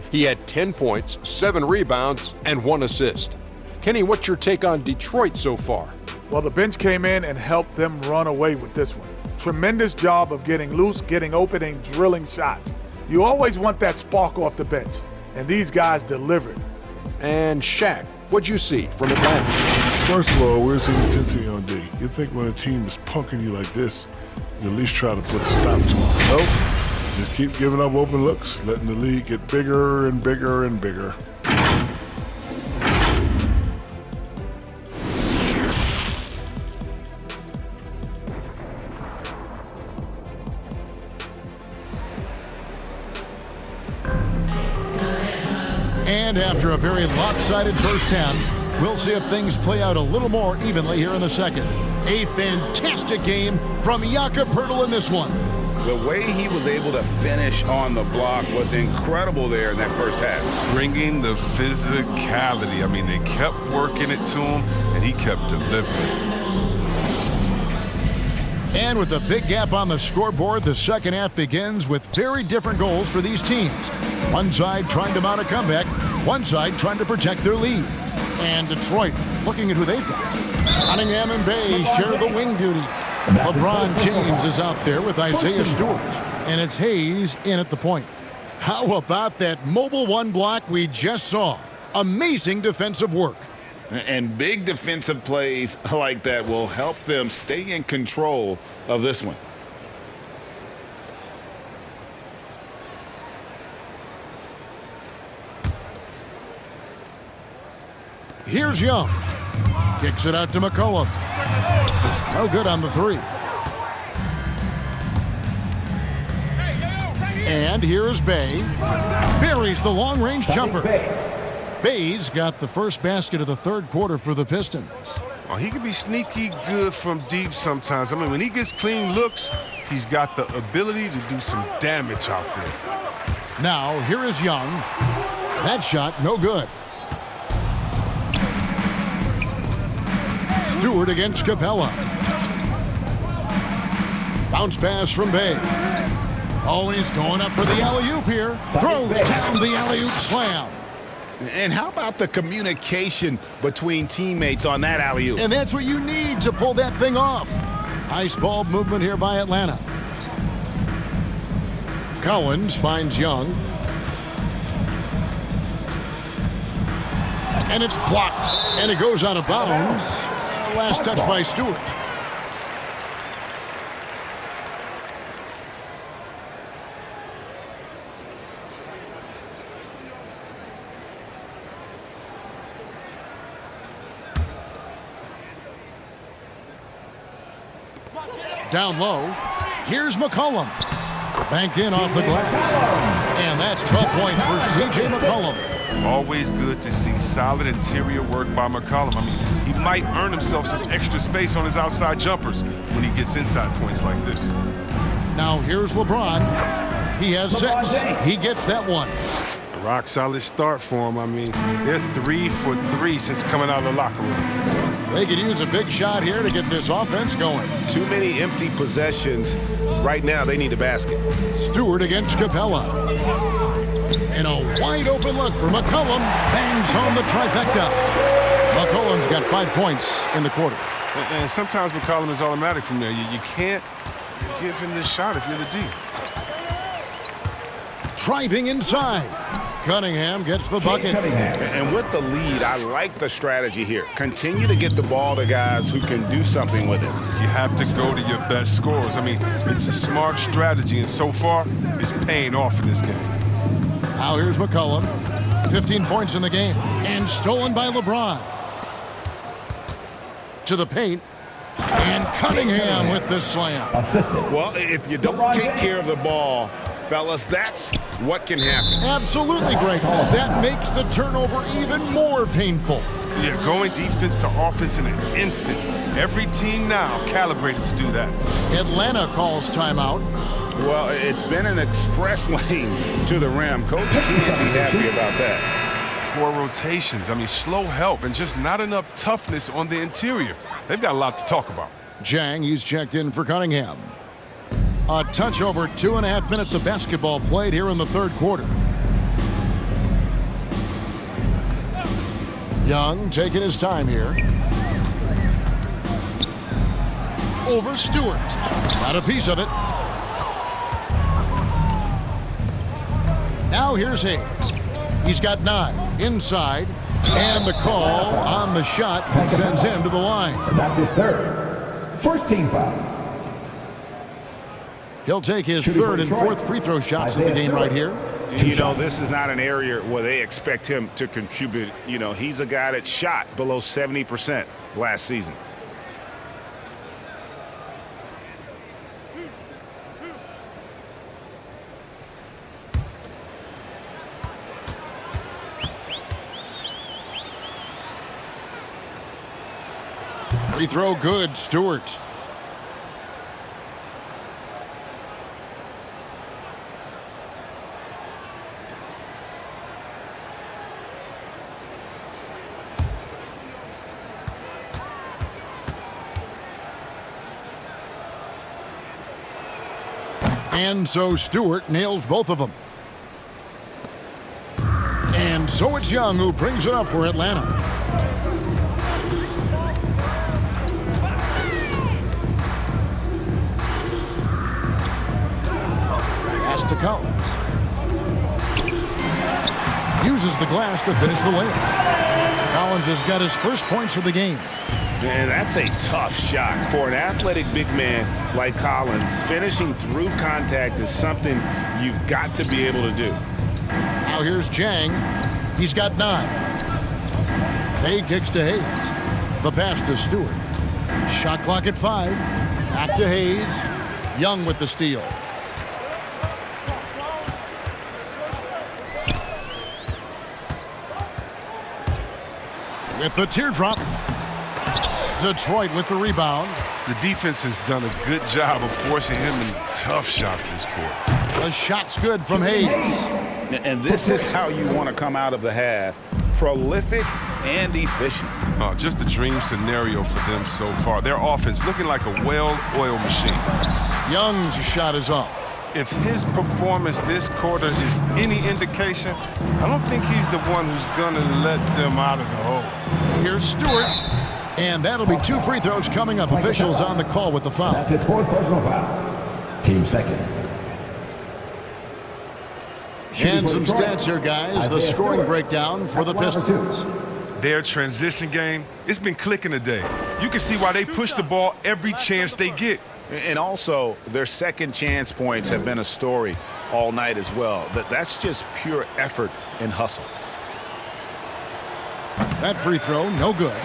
He had 10 points, 7 rebounds, and 1 assist. Kenny, what's your take on Detroit so far? Well, the bench came in and helped them run away with this one. Tremendous job of getting loose, getting open, and drilling shots. You always want that spark off the bench, and these guys delivered. And Shaq, what'd you see from Atlanta? First of all, where's the intensity on D? You think when a team is punking you like this, you at least try to put a stop to it. Nope. Just keep giving up open looks, letting the lead get bigger and bigger and bigger. And after a very lopsided first half, we'll see if things play out a little more evenly here in the second. A fantastic game from Jakob Poeltl in this one. The way he was able to finish on the block was incredible there in that first half. Bringing the physicality. I mean, they kept working it to him, and he kept delivering. And with a big gap on the scoreboard, the second half begins with very different goals for these teams. One side trying to mount a comeback, one side trying to protect their lead. And Detroit looking at who they've got. Cunningham and Bay share the wing duty. LeBron James is out there with Isaiah Stewart. And it's Hayes in at the point. How about that mobile one block we just saw? Amazing defensive work. And big defensive plays like that will help them stay in control of this one. Here's Young. Kicks it out to McCollum. No good on the three. And here's Bay. Buries the long-range jumper. Bay's got the first basket of the third quarter for the Pistons. Oh, he can be sneaky good from deep sometimes. I mean, when he gets clean looks, he's got the ability to do some damage out there. Now, here is Young. That shot, no good. Stewart against Capella. Bounce pass from Bay. Oh, he's going up for the alley-oop here. Throws down the alley-oop slam. And how about the communication between teammates on that alley-oop? And that's what you need to pull that thing off. Nice ball movement here by Atlanta. Collins finds Young. And it's blocked. And it goes out of bounds. Last touch by Stewart. Down low. Here's McCollum. Banked in off the glass. And that's 12 points for C.J. McCollum. Always good to see solid interior work by McCollum. I mean, he might earn himself some extra space on his outside jumpers when he gets inside points like this. Now here's LeBron. He has 6. He gets that one. A rock solid start for him. I mean, they're 3 for 3 since coming out of the locker room. They could use a big shot here to get this offense going. Too many empty possessions. Right now, they need a basket. Stewart against Capella. And a wide open look for McCollum. Bangs home the trifecta. McCollum's got 5 points in the quarter. And sometimes McCollum is automatic from there. You can't give him this shot if you're the D. Driving inside. Cunningham gets the bucket. And with the lead, I like the strategy here. Continue to get the ball to guys who can do something with it. You have to go to your best scorers. I mean, it's a smart strategy, and so far, it's paying off in this game. Now here's McCollum. 15 points in the game. And stolen by LeBron. To the paint. And Cunningham with the slam. Well, if you don't take care of the ball, fellas, that's what can happen. Absolutely, Greg. That makes the turnover even more painful. Yeah, going defense to offense in an instant. Every team now calibrated to do that. Atlanta calls timeout. Well, it's been an express lane to the rim. Coach can't be happy about that. Poor rotations. I mean, slow help and just not enough toughness on the interior. They've got a lot to talk about. Jang, he's checked in for Cunningham. A touch over 2.5 minutes of basketball played here in the third quarter. Young taking his time here. Over Stewart. Got a piece of it. Now here's Hayes. He's got 9. Inside. And the call on the shot that sends him to the line. That's his third. First team foul. He'll take his third and fourth free throw shots of the game right here. You know, this is not an area where they expect him to contribute. You know, he's a guy that shot below 70% last season. Free throw good, Stewart. And so Stewart nails both of them. And so it's Young who brings it up for Atlanta. Pass to Collins. Uses the glass to finish the layup. Collins has got his first points of the game. Man, that's a tough shot for an athletic big man like Collins. Finishing through contact is something you've got to be able to do. Now here's Jang. He's got 9. Bay kicks to Hayes. The pass to Stewart. Shot clock at 5. Back to Hayes. Young with the steal. With the teardrop. Detroit with the rebound. The defense has done a good job of forcing him in tough shots this quarter. The shot's good from Hayes. And this is how you want to come out of the half. Prolific and efficient. Just a dream scenario for them so far. Their offense looking like a well-oiled machine. Young's shot is off. If his performance this quarter is any indication, I don't think he's the one who's going to let them out of the hole. Here's Stewart. And that'll be 2 free throws coming up. Officials on the call with the foul. That's his fourth personal foul. Team second. And some stats here, guys. The scoring breakdown for the Pistons. Their transition game, it's been clicking today. You can see why they push the ball every chance they get. And also, their second chance points have been a story all night as well. That's just pure effort and hustle. That free throw, no good.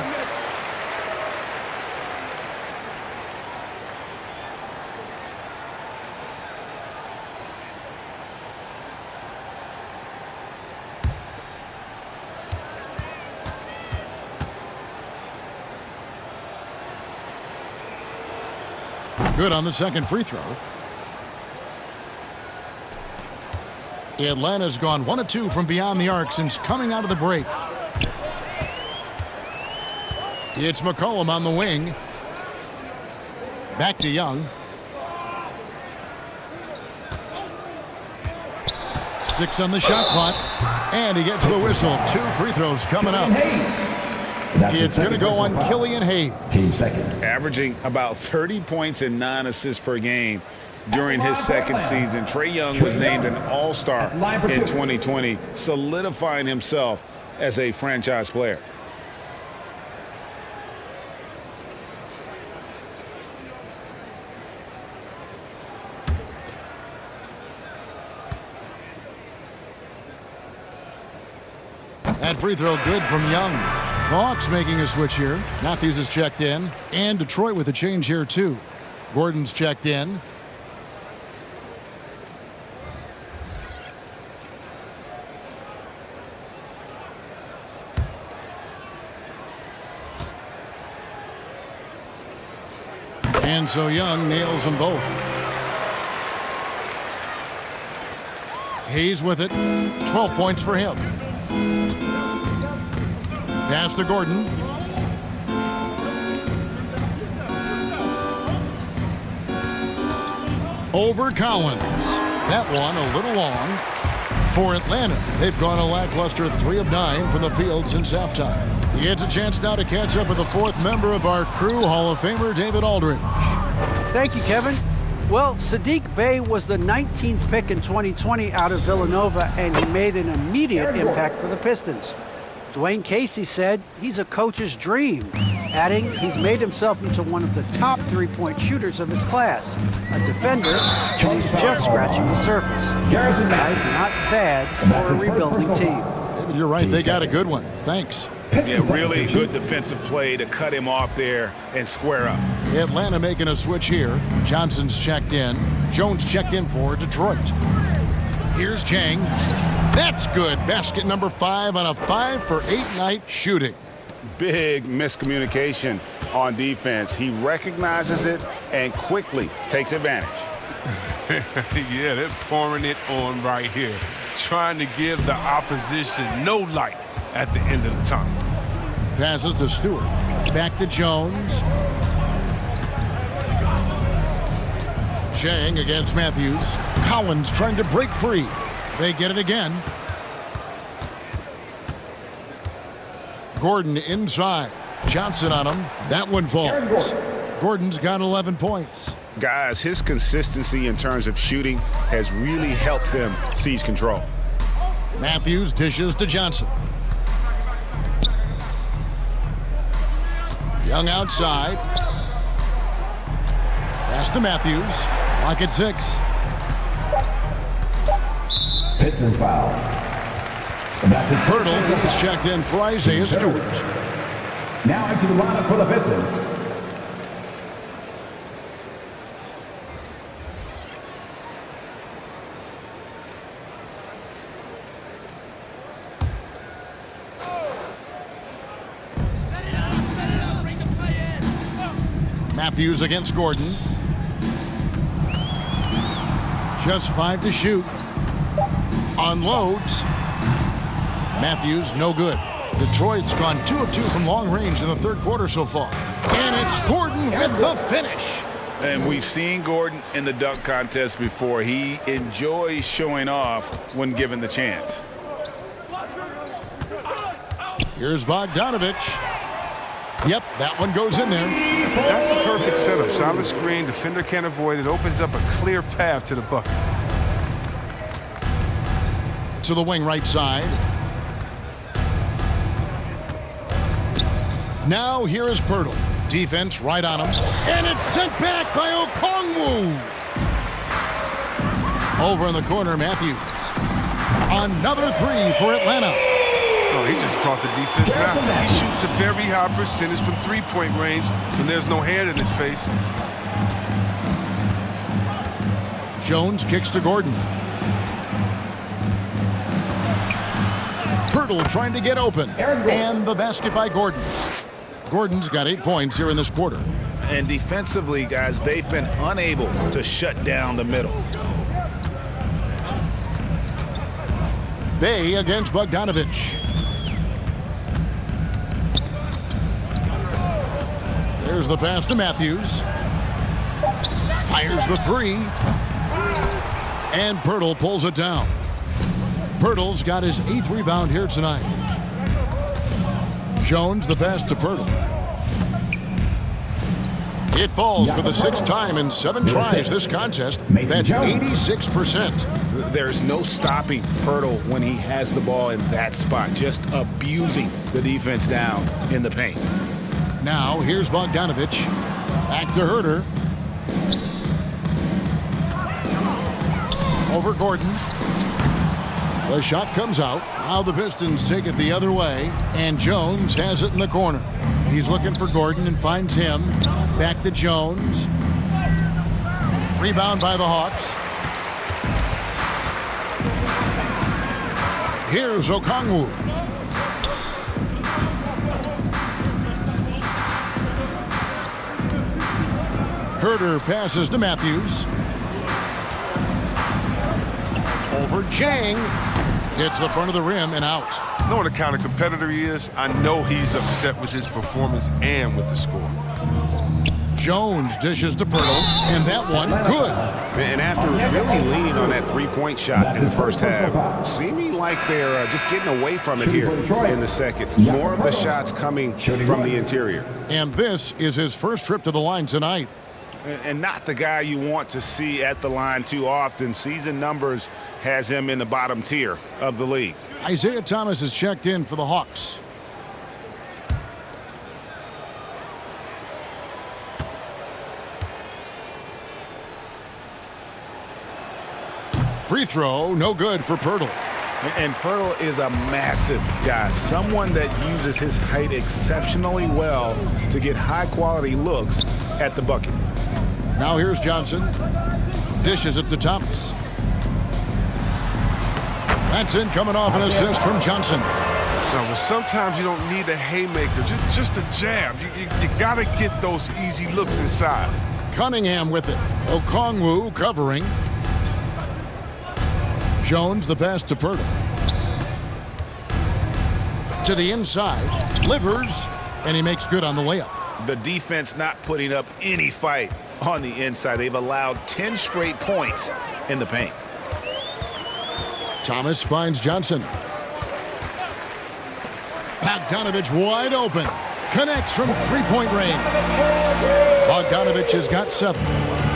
Good on the second free throw. Atlanta's gone 1 of 2 from beyond the arc since coming out of the break. It's McCollum on the wing. Back to Young. 6 on the shot clock. And he gets the whistle. 2 free throws coming up. It's going to go on Killian Hayes. Team second. Averaging about 30 points and 9 assists per game during his second season. Trae Young was named an all-star in 2020, solidifying himself as a franchise player. That free throw good from Young. The Hawks making a switch here. Matthews is checked in. And Detroit with a change here, too. Gordon's checked in. And so Young nails them both. Hayes with it. 12 points for him. Pass to Gordon. Over Collins. That one a little long for Atlanta. They've gone a lackluster 3 of 9 from the field since halftime. He gets a chance now to catch up with the 4th member of our crew, Hall of Famer David Aldridge. Thank you, Kevin. Well, Saddiq Bey was the 19th pick in 2020 out of Villanova, and he made an immediate impact for the Pistons. Dwayne Casey said he's a coach's dream, adding he's made himself into one of the top three-point shooters of his class, a defender, and he's just scratching the surface. Guys, not bad for a rebuilding team. David, you're right. They got a good one. Thanks. Yeah, really good defensive play to cut him off there and square up. Atlanta making a switch here. Johnson's checked in. Jones checked in for Detroit. Here's Chang. That's good. Basket number 5 on a 5-for-8 night shooting. Big miscommunication on defense. He recognizes it and quickly takes advantage. Yeah, they're pouring it on right here, trying to give the opposition no light at the end of the tunnel. Passes to Stewart. Back to Jones. Chang against Matthews. Collins trying to break free. They get it again. Gordon inside. Johnson on him. That one falls. Gordon's got 11 points. Guys, his consistency in terms of shooting has really helped them seize control. Matthews dishes to Johnson. Young outside. Pass to Matthews. Lock at 6. Pistons foul. Pirtle is checked in for Isaiah Stewart. Now into the lineup for the Pistons. Matthews against Gordon. Just 5 to shoot. Unloads. Matthews, no good. Detroit's gone 2 of 2 from long range in the third quarter so far. And it's Gordon with the finish. And we've seen Gordon in the dunk contest before. He enjoys showing off when given the chance. Here's Bogdanovich. Yep, that one goes in there. That's a perfect setup. Solid screen, defender can't avoid it. Opens up a clear path to the bucket. To the wing right side. Now here is Pirtle. Defense right on him. And it's sent back by Okongwu. Over in the corner, Matthews. Another 3 for Atlanta. Oh, he just caught the defense now. He shoots a very high percentage from three-point range when there's no hand in his face. Jones kicks to Gordon. Pirtle trying to get open. And the basket by Gordon. Gordon's got 8 points here in this quarter. And defensively, guys, they've been unable to shut down the middle. Bay against Bogdanovich. There's the pass to Matthews. Fires the 3. And Pirtle pulls it down. Pirtle's got his 8th rebound here tonight. Jones the pass to Pirtle. It falls for the 6th time in 7 tries this contest. That's 86%. There's no stopping Pirtle when he has the ball in that spot, just abusing the defense down in the paint. Now here's Bogdanovich. Back to Herter. Over Gordon. The shot comes out. Now the Pistons take it the other way. And Jones has it in the corner. He's looking for Gordon and finds him. Back to Jones. Rebound by the Hawks. Here's Okongwu. Herter passes to Matthews. Over Chang. Hits the front of the rim and out. Knowing the kind of competitor he is, I know he's upset with his performance and with the score. Jones dishes to Pirtle, and that one, good. And after really leaning on that three-point shot in the first half, seeming like they're just getting away from it here in the second. More of the shots coming from the interior. And this is his first trip to the line tonight. and not the guy you want to see at the line too often. Season numbers has him in the bottom tier of the league. Isaiah Thomas is checked in for the Hawks. Free throw, no good for Pirtle. And Pirtle is a massive guy, someone that uses his height exceptionally well to get high-quality looks at the bucket. Now here's Johnson. Dishes it to Thomas. That's in, coming off an assist from Johnson. No, but sometimes you don't need a haymaker, just a jab. You got to get those easy looks inside. Cunningham with it. Okongwu covering. Jones, the pass to Pirtle. To the inside. Livers, and he makes good on the layup. The defense not putting up any fight on the inside. They've allowed 10 straight points in the paint. Thomas finds Johnson. Bogdanovich wide open. Connects from three-point range. Bogdanovich has got 7.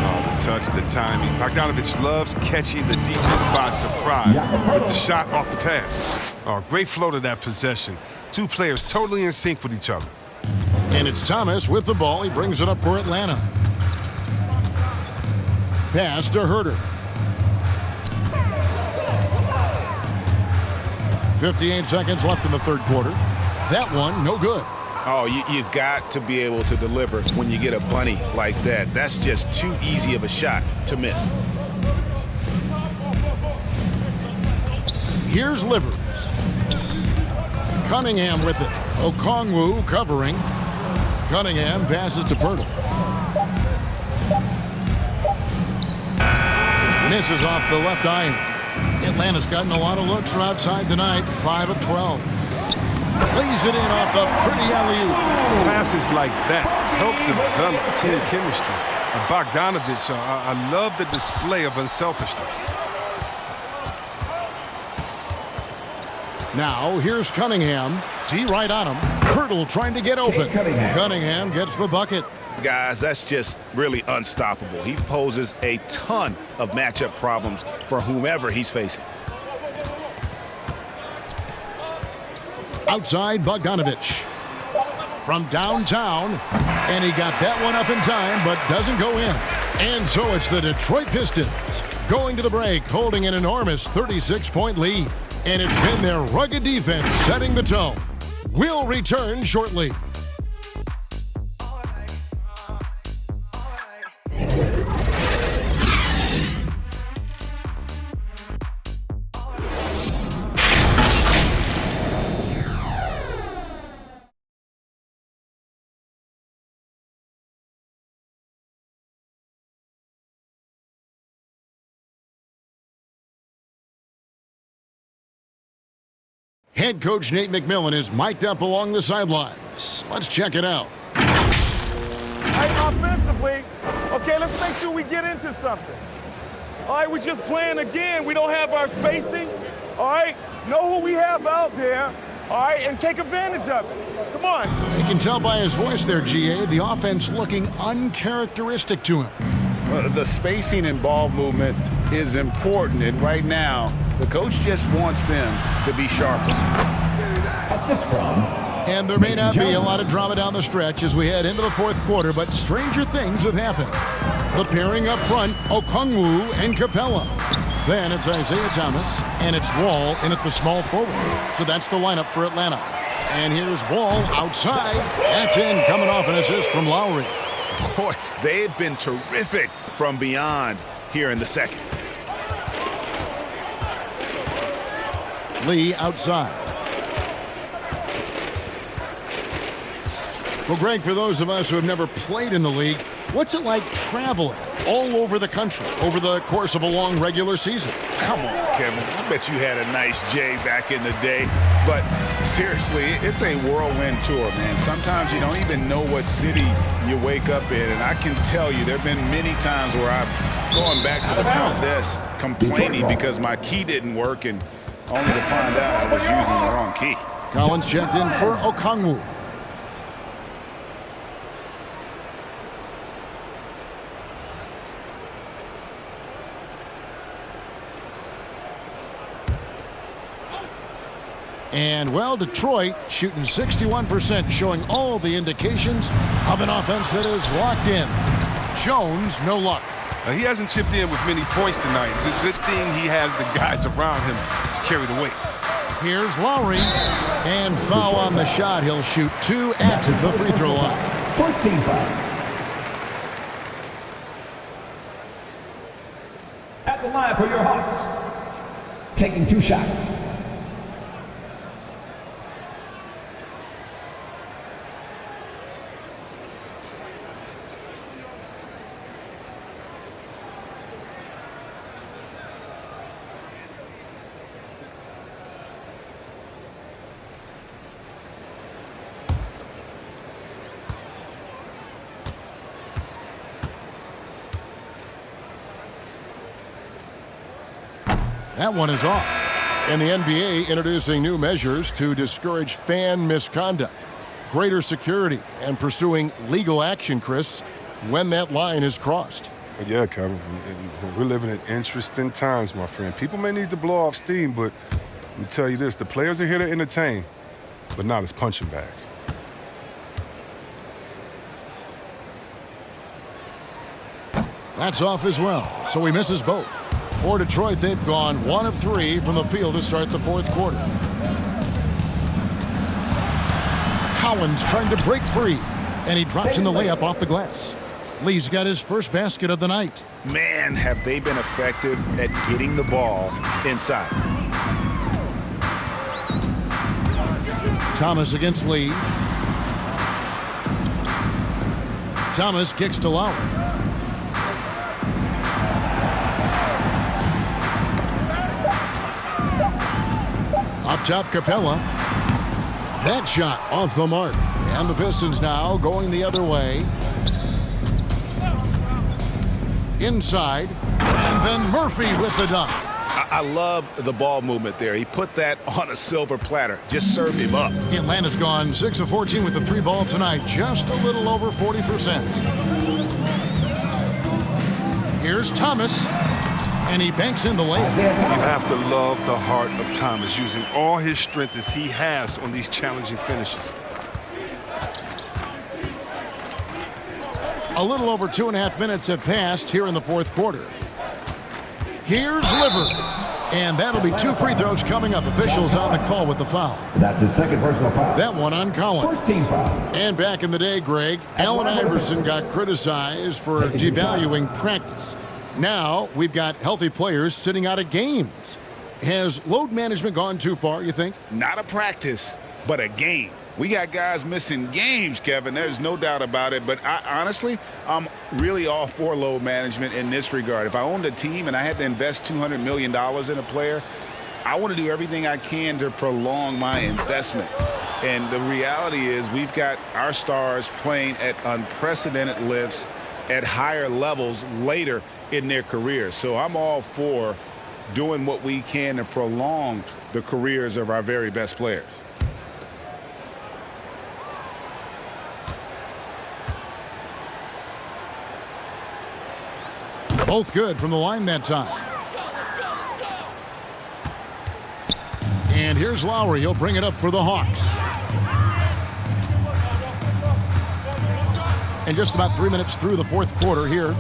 Oh, the touch, the timing. Bogdanovich loves catching the defense by surprise with the shot off the pass. Oh, great flow to that possession. Two players totally in sync with each other. And it's Thomas with the ball. He brings it up for Atlanta. Pass to Herter. 58 seconds left in the third quarter. That one, no good. Oh, you've got to be able to deliver when you get a bunny like that. That's just too easy of a shot to miss. Here's Livers. Cunningham with it. Okongwu covering. Cunningham passes to Pirtle. Misses off the left iron. Atlanta's gotten a lot of looks from outside tonight. 5 of 12. Plays it in off the pretty alley-oop. Passes like that help develop team chemistry. And Bogdanovich, I love the display of unselfishness. Now, here's Cunningham. D right on him. Pirtle trying to get open. Cunningham gets the bucket. Guys, that's just really unstoppable. He poses a ton of matchup problems for whomever he's facing. Outside, Bogdanovich. From downtown. And he got that one up in time, but doesn't go in. And so it's the Detroit Pistons going to the break, holding an enormous 36-point lead. And it's been their rugged defense setting the tone. We'll return shortly. Head coach Nate McMillan is mic'd up along the sidelines. Let's check it out. Hey, offensively, okay, let's make sure we get into something. All right, we're just playing again. We don't have our spacing. All right, know who we have out there. All right, and take advantage of it. Come on. You can tell by his voice there, GA, the offense looking uncharacteristic to him. The spacing and ball movement is important, and right now, the coach just wants them to be sharper. Assist from. And there may not be a lot of drama down the stretch as we head into the fourth quarter, but stranger things have happened. The pairing up front, Okongwu and Capella. Then it's Isaiah Thomas, and it's Wall in at the small forward. So that's the lineup for Atlanta. And here's Wall outside. That's in, coming off an assist from Lowry. Boy, they've been terrific from beyond here in the second. Lee outside. Well, Greg, for those of us who have never played in the league, what's it like traveling all over the country over the course of a long regular season? Come on, Kevin. I bet you had a nice J back in the day. But seriously, it's a whirlwind tour, man. Sometimes you don't even know what city you wake up in. And I can tell you there have been many times where I've gone back to the front desk complaining because my key didn't work, and only to find out I was using the wrong key. Collins checked in for Okongwu. And, well, Detroit shooting 61%, showing all the indications of an offense that is locked in. Jones, no luck. He hasn't chipped in with many points tonight. Good thing he has the guys around him to carry the weight. Here's Lowry. And foul on the shot. He'll shoot 2 at the free throw line. First team foul. At the line for your Hawks. Taking 2 shots. That one is off. And the NBA introducing new measures to discourage fan misconduct. Greater security and pursuing legal action, Chris, when that line is crossed. Yeah, Kevin. We're living in interesting times, my friend. People may need to blow off steam, but let me tell you this. The players are here to entertain, but not as punching bags. That's off as well, so he misses both. For Detroit, they've gone 1 of 3 from the field to start the fourth quarter. Collins trying to break free, and he drops in the layup off the glass. Lee's got his first basket of the night. Man, have they been effective at getting the ball inside. Thomas against Lee. Thomas kicks to Lowry. Up top, Capella. That shot off the mark. And the Pistons now going the other way. Inside. And then Murphy with the dunk. I love the ball movement there. He put that on a silver platter. Just served him up. Atlanta's gone 6 of 14 with the 3-ball tonight. Just a little over 40%. Here's Thomas. And he banks in the layup. You have to love the heart of Thomas, using all his strength as he has on these challenging finishes. A little over 2.5 minutes have passed here in the fourth quarter. Here's Livers. And that'll be 2 free throws coming up. Officials on the call with the foul. That's his second personal foul. That one on Collins. First team foul. And back in the day, Greg, Allen Iverson got criticized for devaluing practice. Now we've got healthy players sitting out of games. Has load management gone too far, you think? Not a practice, but a game. We got guys missing games, Kevin. There's no doubt about it. But honestly, I'm really all for load management in this regard. If I owned a team and I had to invest $200 million in a player, I want to do everything I can to prolong my investment. And the reality is we've got our stars playing at unprecedented lifts at higher levels later in their careers. So I'm all for doing what we can to prolong the careers of our very best players. Both good from the line that time. And here's Lowry. He'll bring it up for the Hawks. And just about 3 minutes through the fourth quarter here.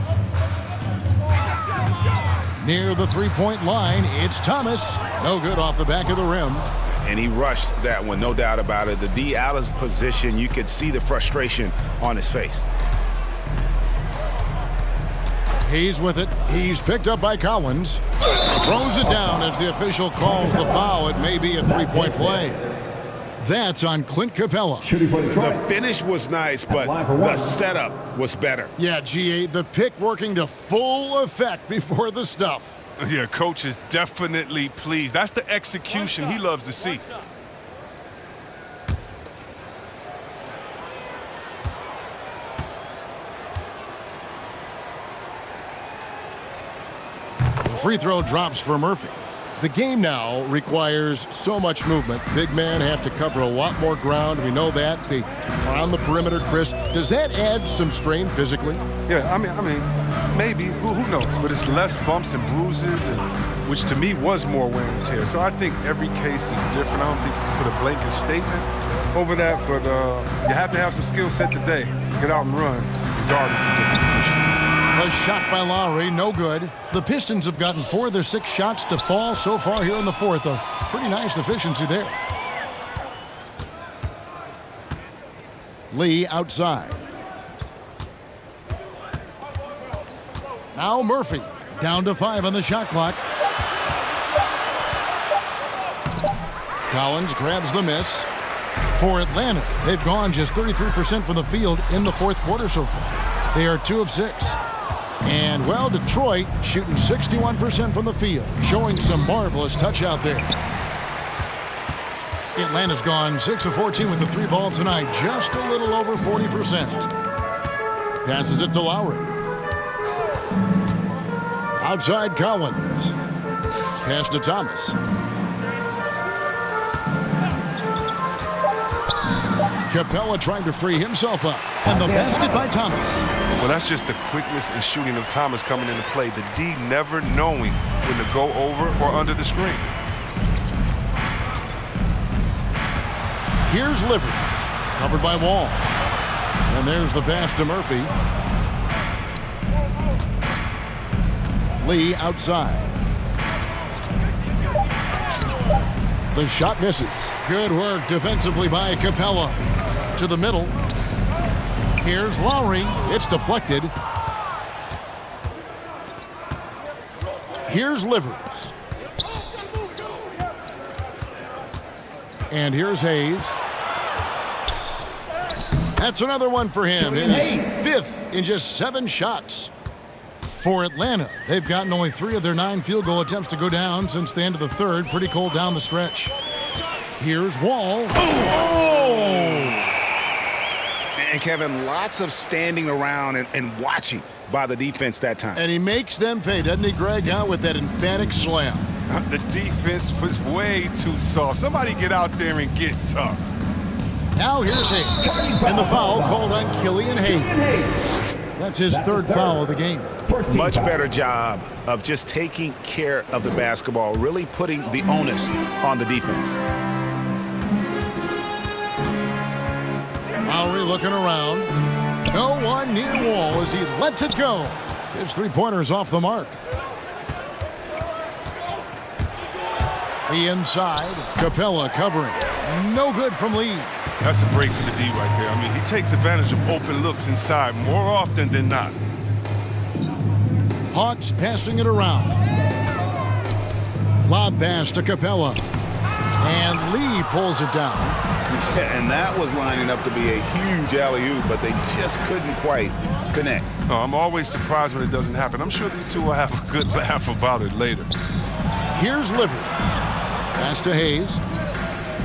Near the three-point line, it's Thomas. No good off the back of the rim. And he rushed that one, no doubt about it. The D out of position, you could see the frustration on his face. He's with it. He's picked up by Collins. Throws it down as the official calls the foul. It may be a three-point play. That's on Clint Capella. The finish was nice, but the setup was better. Yeah, GA, the pick working to full effect before the stuff. Yeah, coach is definitely pleased. That's the execution he loves to see. The free throw drops for Murphy. The game now requires so much movement. Big men have to cover a lot more ground. We know that. They are on the perimeter, Chris. Does that add some strain physically? Yeah, I mean, maybe. Who knows? But it's less bumps and bruises, which to me was more wear and tear. So I think every case is different. I don't think you can put a blanket statement over that, but you have to have some skill set today. Get out and run, regardless of different positions. A shot by Lowry, no good. The Pistons have gotten 4 of their 6 shots to fall so far here in the fourth. A pretty nice efficiency there. Lee outside. Now Murphy, down to 5 on the shot clock. Collins grabs the miss. For Atlanta, they've gone just 33% from the field in the fourth quarter so far. They are 2 of 6. And, well, Detroit shooting 61% from the field, showing some marvelous touch out there. Atlanta's gone 6 of 14 with the 3 ball tonight, just a little over 40%. Passes it to Lowry. Outside Collins. Pass to Thomas. Capella trying to free himself up. And the basket by Thomas. Well, that's just the quickness and shooting of Thomas coming into play. The D never knowing when to go over or under the screen. Here's Livers. Covered by Wall. And there's the pass to Murphy. Lee outside. The shot misses. Good work defensively by Capella. To the middle. Here's Lowry. It's deflected. Here's Livers. And here's Hayes. That's another one for him. His 5th in just 7 shots. For Atlanta, they've gotten only 3 of their 9 field goal attempts to go down since the end of the third. Pretty cold down the stretch. Here's Wall. Oh! And Kevin, lots of standing around and watching by the defense that time. And he makes them pay, doesn't he, Greg, with that emphatic slam. The defense was way too soft. Somebody get out there and get tough. Now here's Hayes. And the foul called on Killian Hayes. That's his 3rd foul of the game. Much better job of just taking care of the basketball, really putting the onus on the defense. Lowry looking around. No one near Wall as he lets it go. His 3-pointer's off the mark. The inside. Capella covering. No good from Lee. That's a break for the D right there. I mean, he takes advantage of open looks inside more often than not. Hawks passing it around. Lob pass to Capella. And Lee pulls it down. Yeah, and that was lining up to be a huge alley-oop, but they just couldn't quite connect. Oh, I'm always surprised when it doesn't happen. I'm sure these two will have a good laugh about it later. Here's Livers. Pass to Hayes.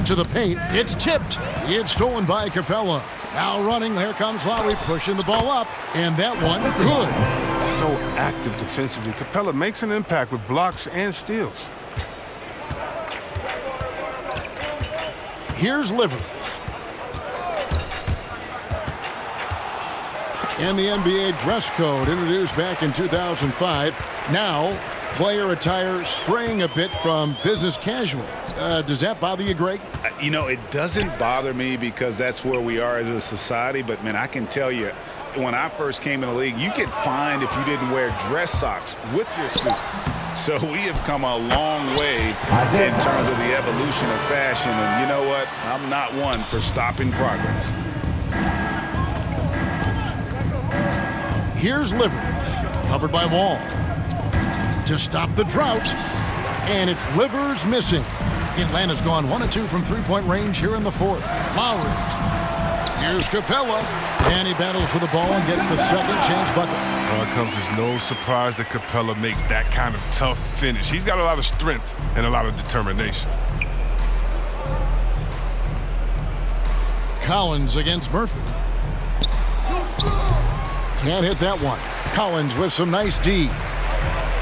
To the paint. It's tipped. It's stolen by Capella. Now running. Here comes Lowry pushing the ball up. And that one good. So active defensively. Capella makes an impact with blocks and steals. Here's Livers. And the NBA dress code introduced back in 2005. Now, player attire straying a bit from business casual. Does that bother you, Greg? You know, it doesn't bother me because that's where we are as a society. But, man, I can tell you, when I first came in the league, you get fined if you didn't wear dress socks with your suit. So we have come a long way in terms of the evolution of fashion. And you know what? I'm not one for stopping progress. Here's Livers. Covered by Wall. To stop the drought. And it's Livers missing. Atlanta's gone 1 of 2 from 3-point range here in the fourth. Lowry. Here's Capella. And he battles for the ball and gets the second chance bucket. Well, it comes as no surprise that Capella makes that kind of tough finish. He's got a lot of strength and a lot of determination. Collins against Murphy. Can't hit that one. Collins with some nice D.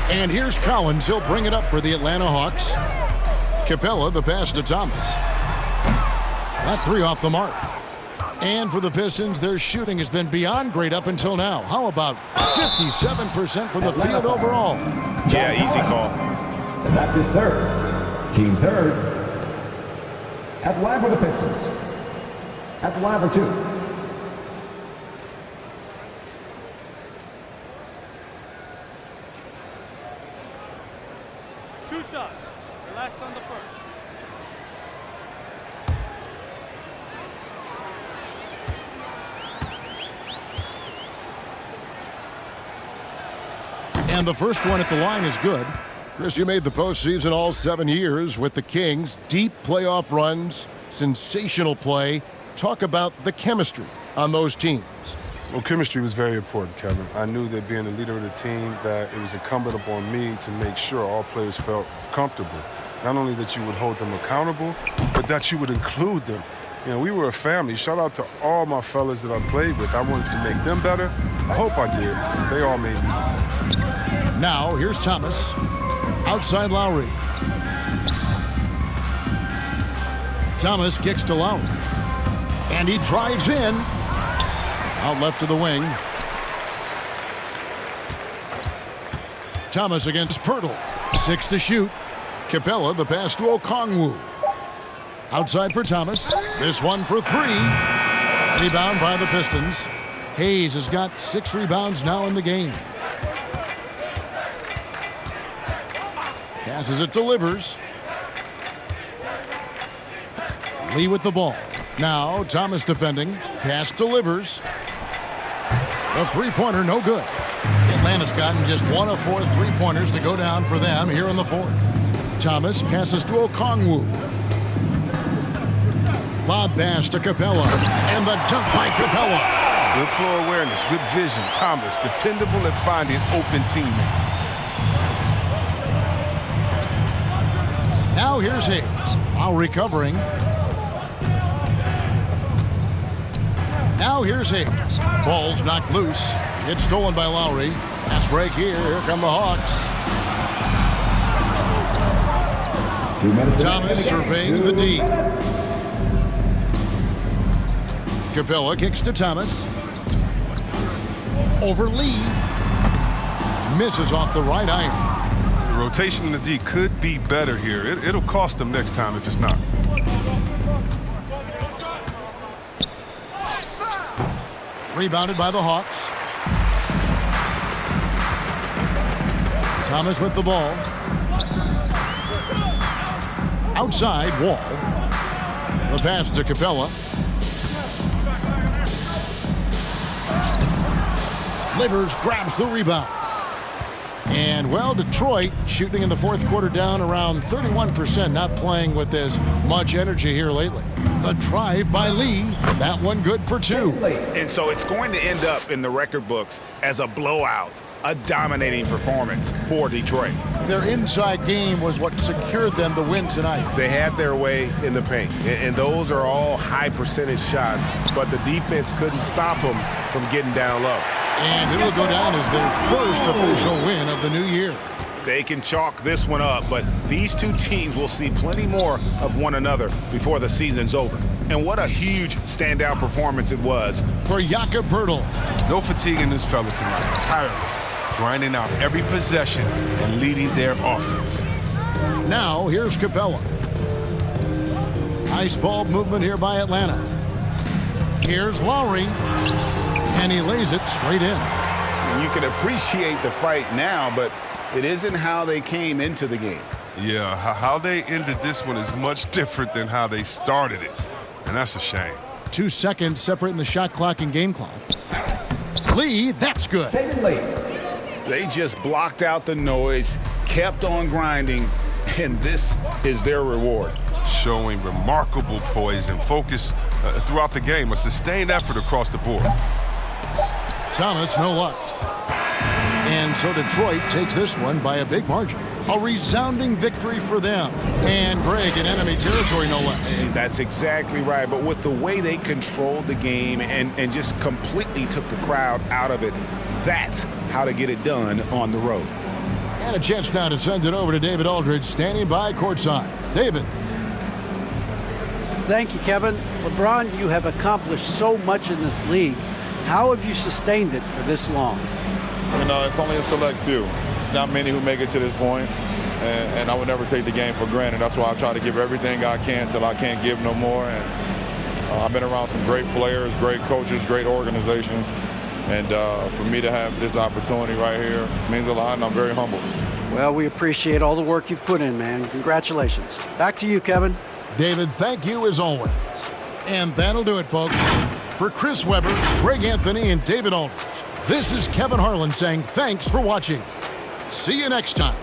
And here's Collins. He'll bring it up for the Atlanta Hawks. Capella, the pass to Thomas. That three off the mark. And for the Pistons, their shooting has been beyond great up until now. How about 57% from the field overall? Yeah, easy call. And that's his third. Team third. At live for the Pistons. At the live for 2. Two shots. Relax on the first. And the first one at the line is good. Chris, you made the postseason all 7 years with the Kings. Deep playoff runs, sensational play. Talk about the chemistry on those teams. Well, chemistry was very important, Kevin. I knew that being the leader of the team, that it was incumbent upon me to make sure all players felt comfortable. Not only that you would hold them accountable, but that you would include them. You know, we were a family. Shout out to all my fellas that I played with. I wanted to make them better. I hope I did. They all made me. Now, here's Thomas. Outside Lowry. Thomas kicks to Lowry. And he drives in. Out left to the wing. Thomas against Pirtle. 6 to shoot. Capella, the pass to Okongwu. Outside for Thomas. This one for 3. Rebound by the Pistons. Hayes has got 6 rebounds now in the game. Passes it to Livers. Lee with the ball. Now Thomas defending. Pass to Livers. The three-pointer no good. Atlanta's gotten just 1 of 4 three-pointers to go down for them here in the fourth. Thomas passes to Okongwu. Lob pass to Capella. And the dunk by Capella. Good floor awareness, good vision. Thomas, dependable at finding open teammates. Now here's Hayes. While recovering. Now here's Hayes. Ball's knocked loose. It's stolen by Lowry. Pass break here. Here come the Hawks. Thomas surveying the D. Capella kicks to Thomas. Over Lee. Misses off the right iron. The rotation in the D could be better here. It'll cost them next time if it's not. Rebounded by the Hawks. Thomas with the ball. Outside, Wall. The pass to Capella. Livers grabs the rebound. And, well, Detroit shooting in the fourth quarter down around 31%, not playing with as much energy here lately. The drive by Lee, that one good for 2. And so it's going to end up in the record books as a blowout, a dominating performance for Detroit. Their inside game was what secured them the win tonight. They had their way in the paint, and those are all high percentage shots, but the defense couldn't stop them from getting down low. And it'll go down as their first official win of the new year. They can chalk this one up, but these two teams will see plenty more of one another before the season's over. And what a huge standout performance it was for Jakob Poeltl. No fatigue in this fella tonight. Tireless, grinding out every possession and leading their offense. Now here's Capella. Nice ball movement here by Atlanta. Here's Lowry. And he lays it straight in. You can appreciate the fight now, but it isn't how they came into the game. Yeah, how they ended this one is much different than how they started it. And that's a shame. 2 seconds separating the shot clock and game clock. Lee, that's good. They just blocked out the noise, kept on grinding, and this is their reward. Showing remarkable poise and focus throughout the game, a sustained effort across the board. Thomas, no luck. And so Detroit takes this one by a big margin. A resounding victory for them. And Greg in enemy territory, no less. That's exactly right. But with the way they controlled the game and just completely took the crowd out of it, that's how to get it done on the road. And a chance now to send it over to David Aldridge, standing by courtside. David. Thank you, Kevin. LeBron, you have accomplished so much in this league. How have you sustained it for this long? You know, it's only a select few. It's not many who make it to this point, and I would never take the game for granted. That's why I try to give everything I can till I can't give no more. And I've been around some great players, great coaches, great organizations, and for me to have this opportunity right here means a lot, and I'm very humbled. Well, we appreciate all the work you've put in, man. Congratulations. Back to you, Kevin. David, thank you as always. And that'll do it, folks. For Chris Webber, Greg Anthony, and David Aldridge, this is Kevin Harlan saying thanks for watching. See you next time.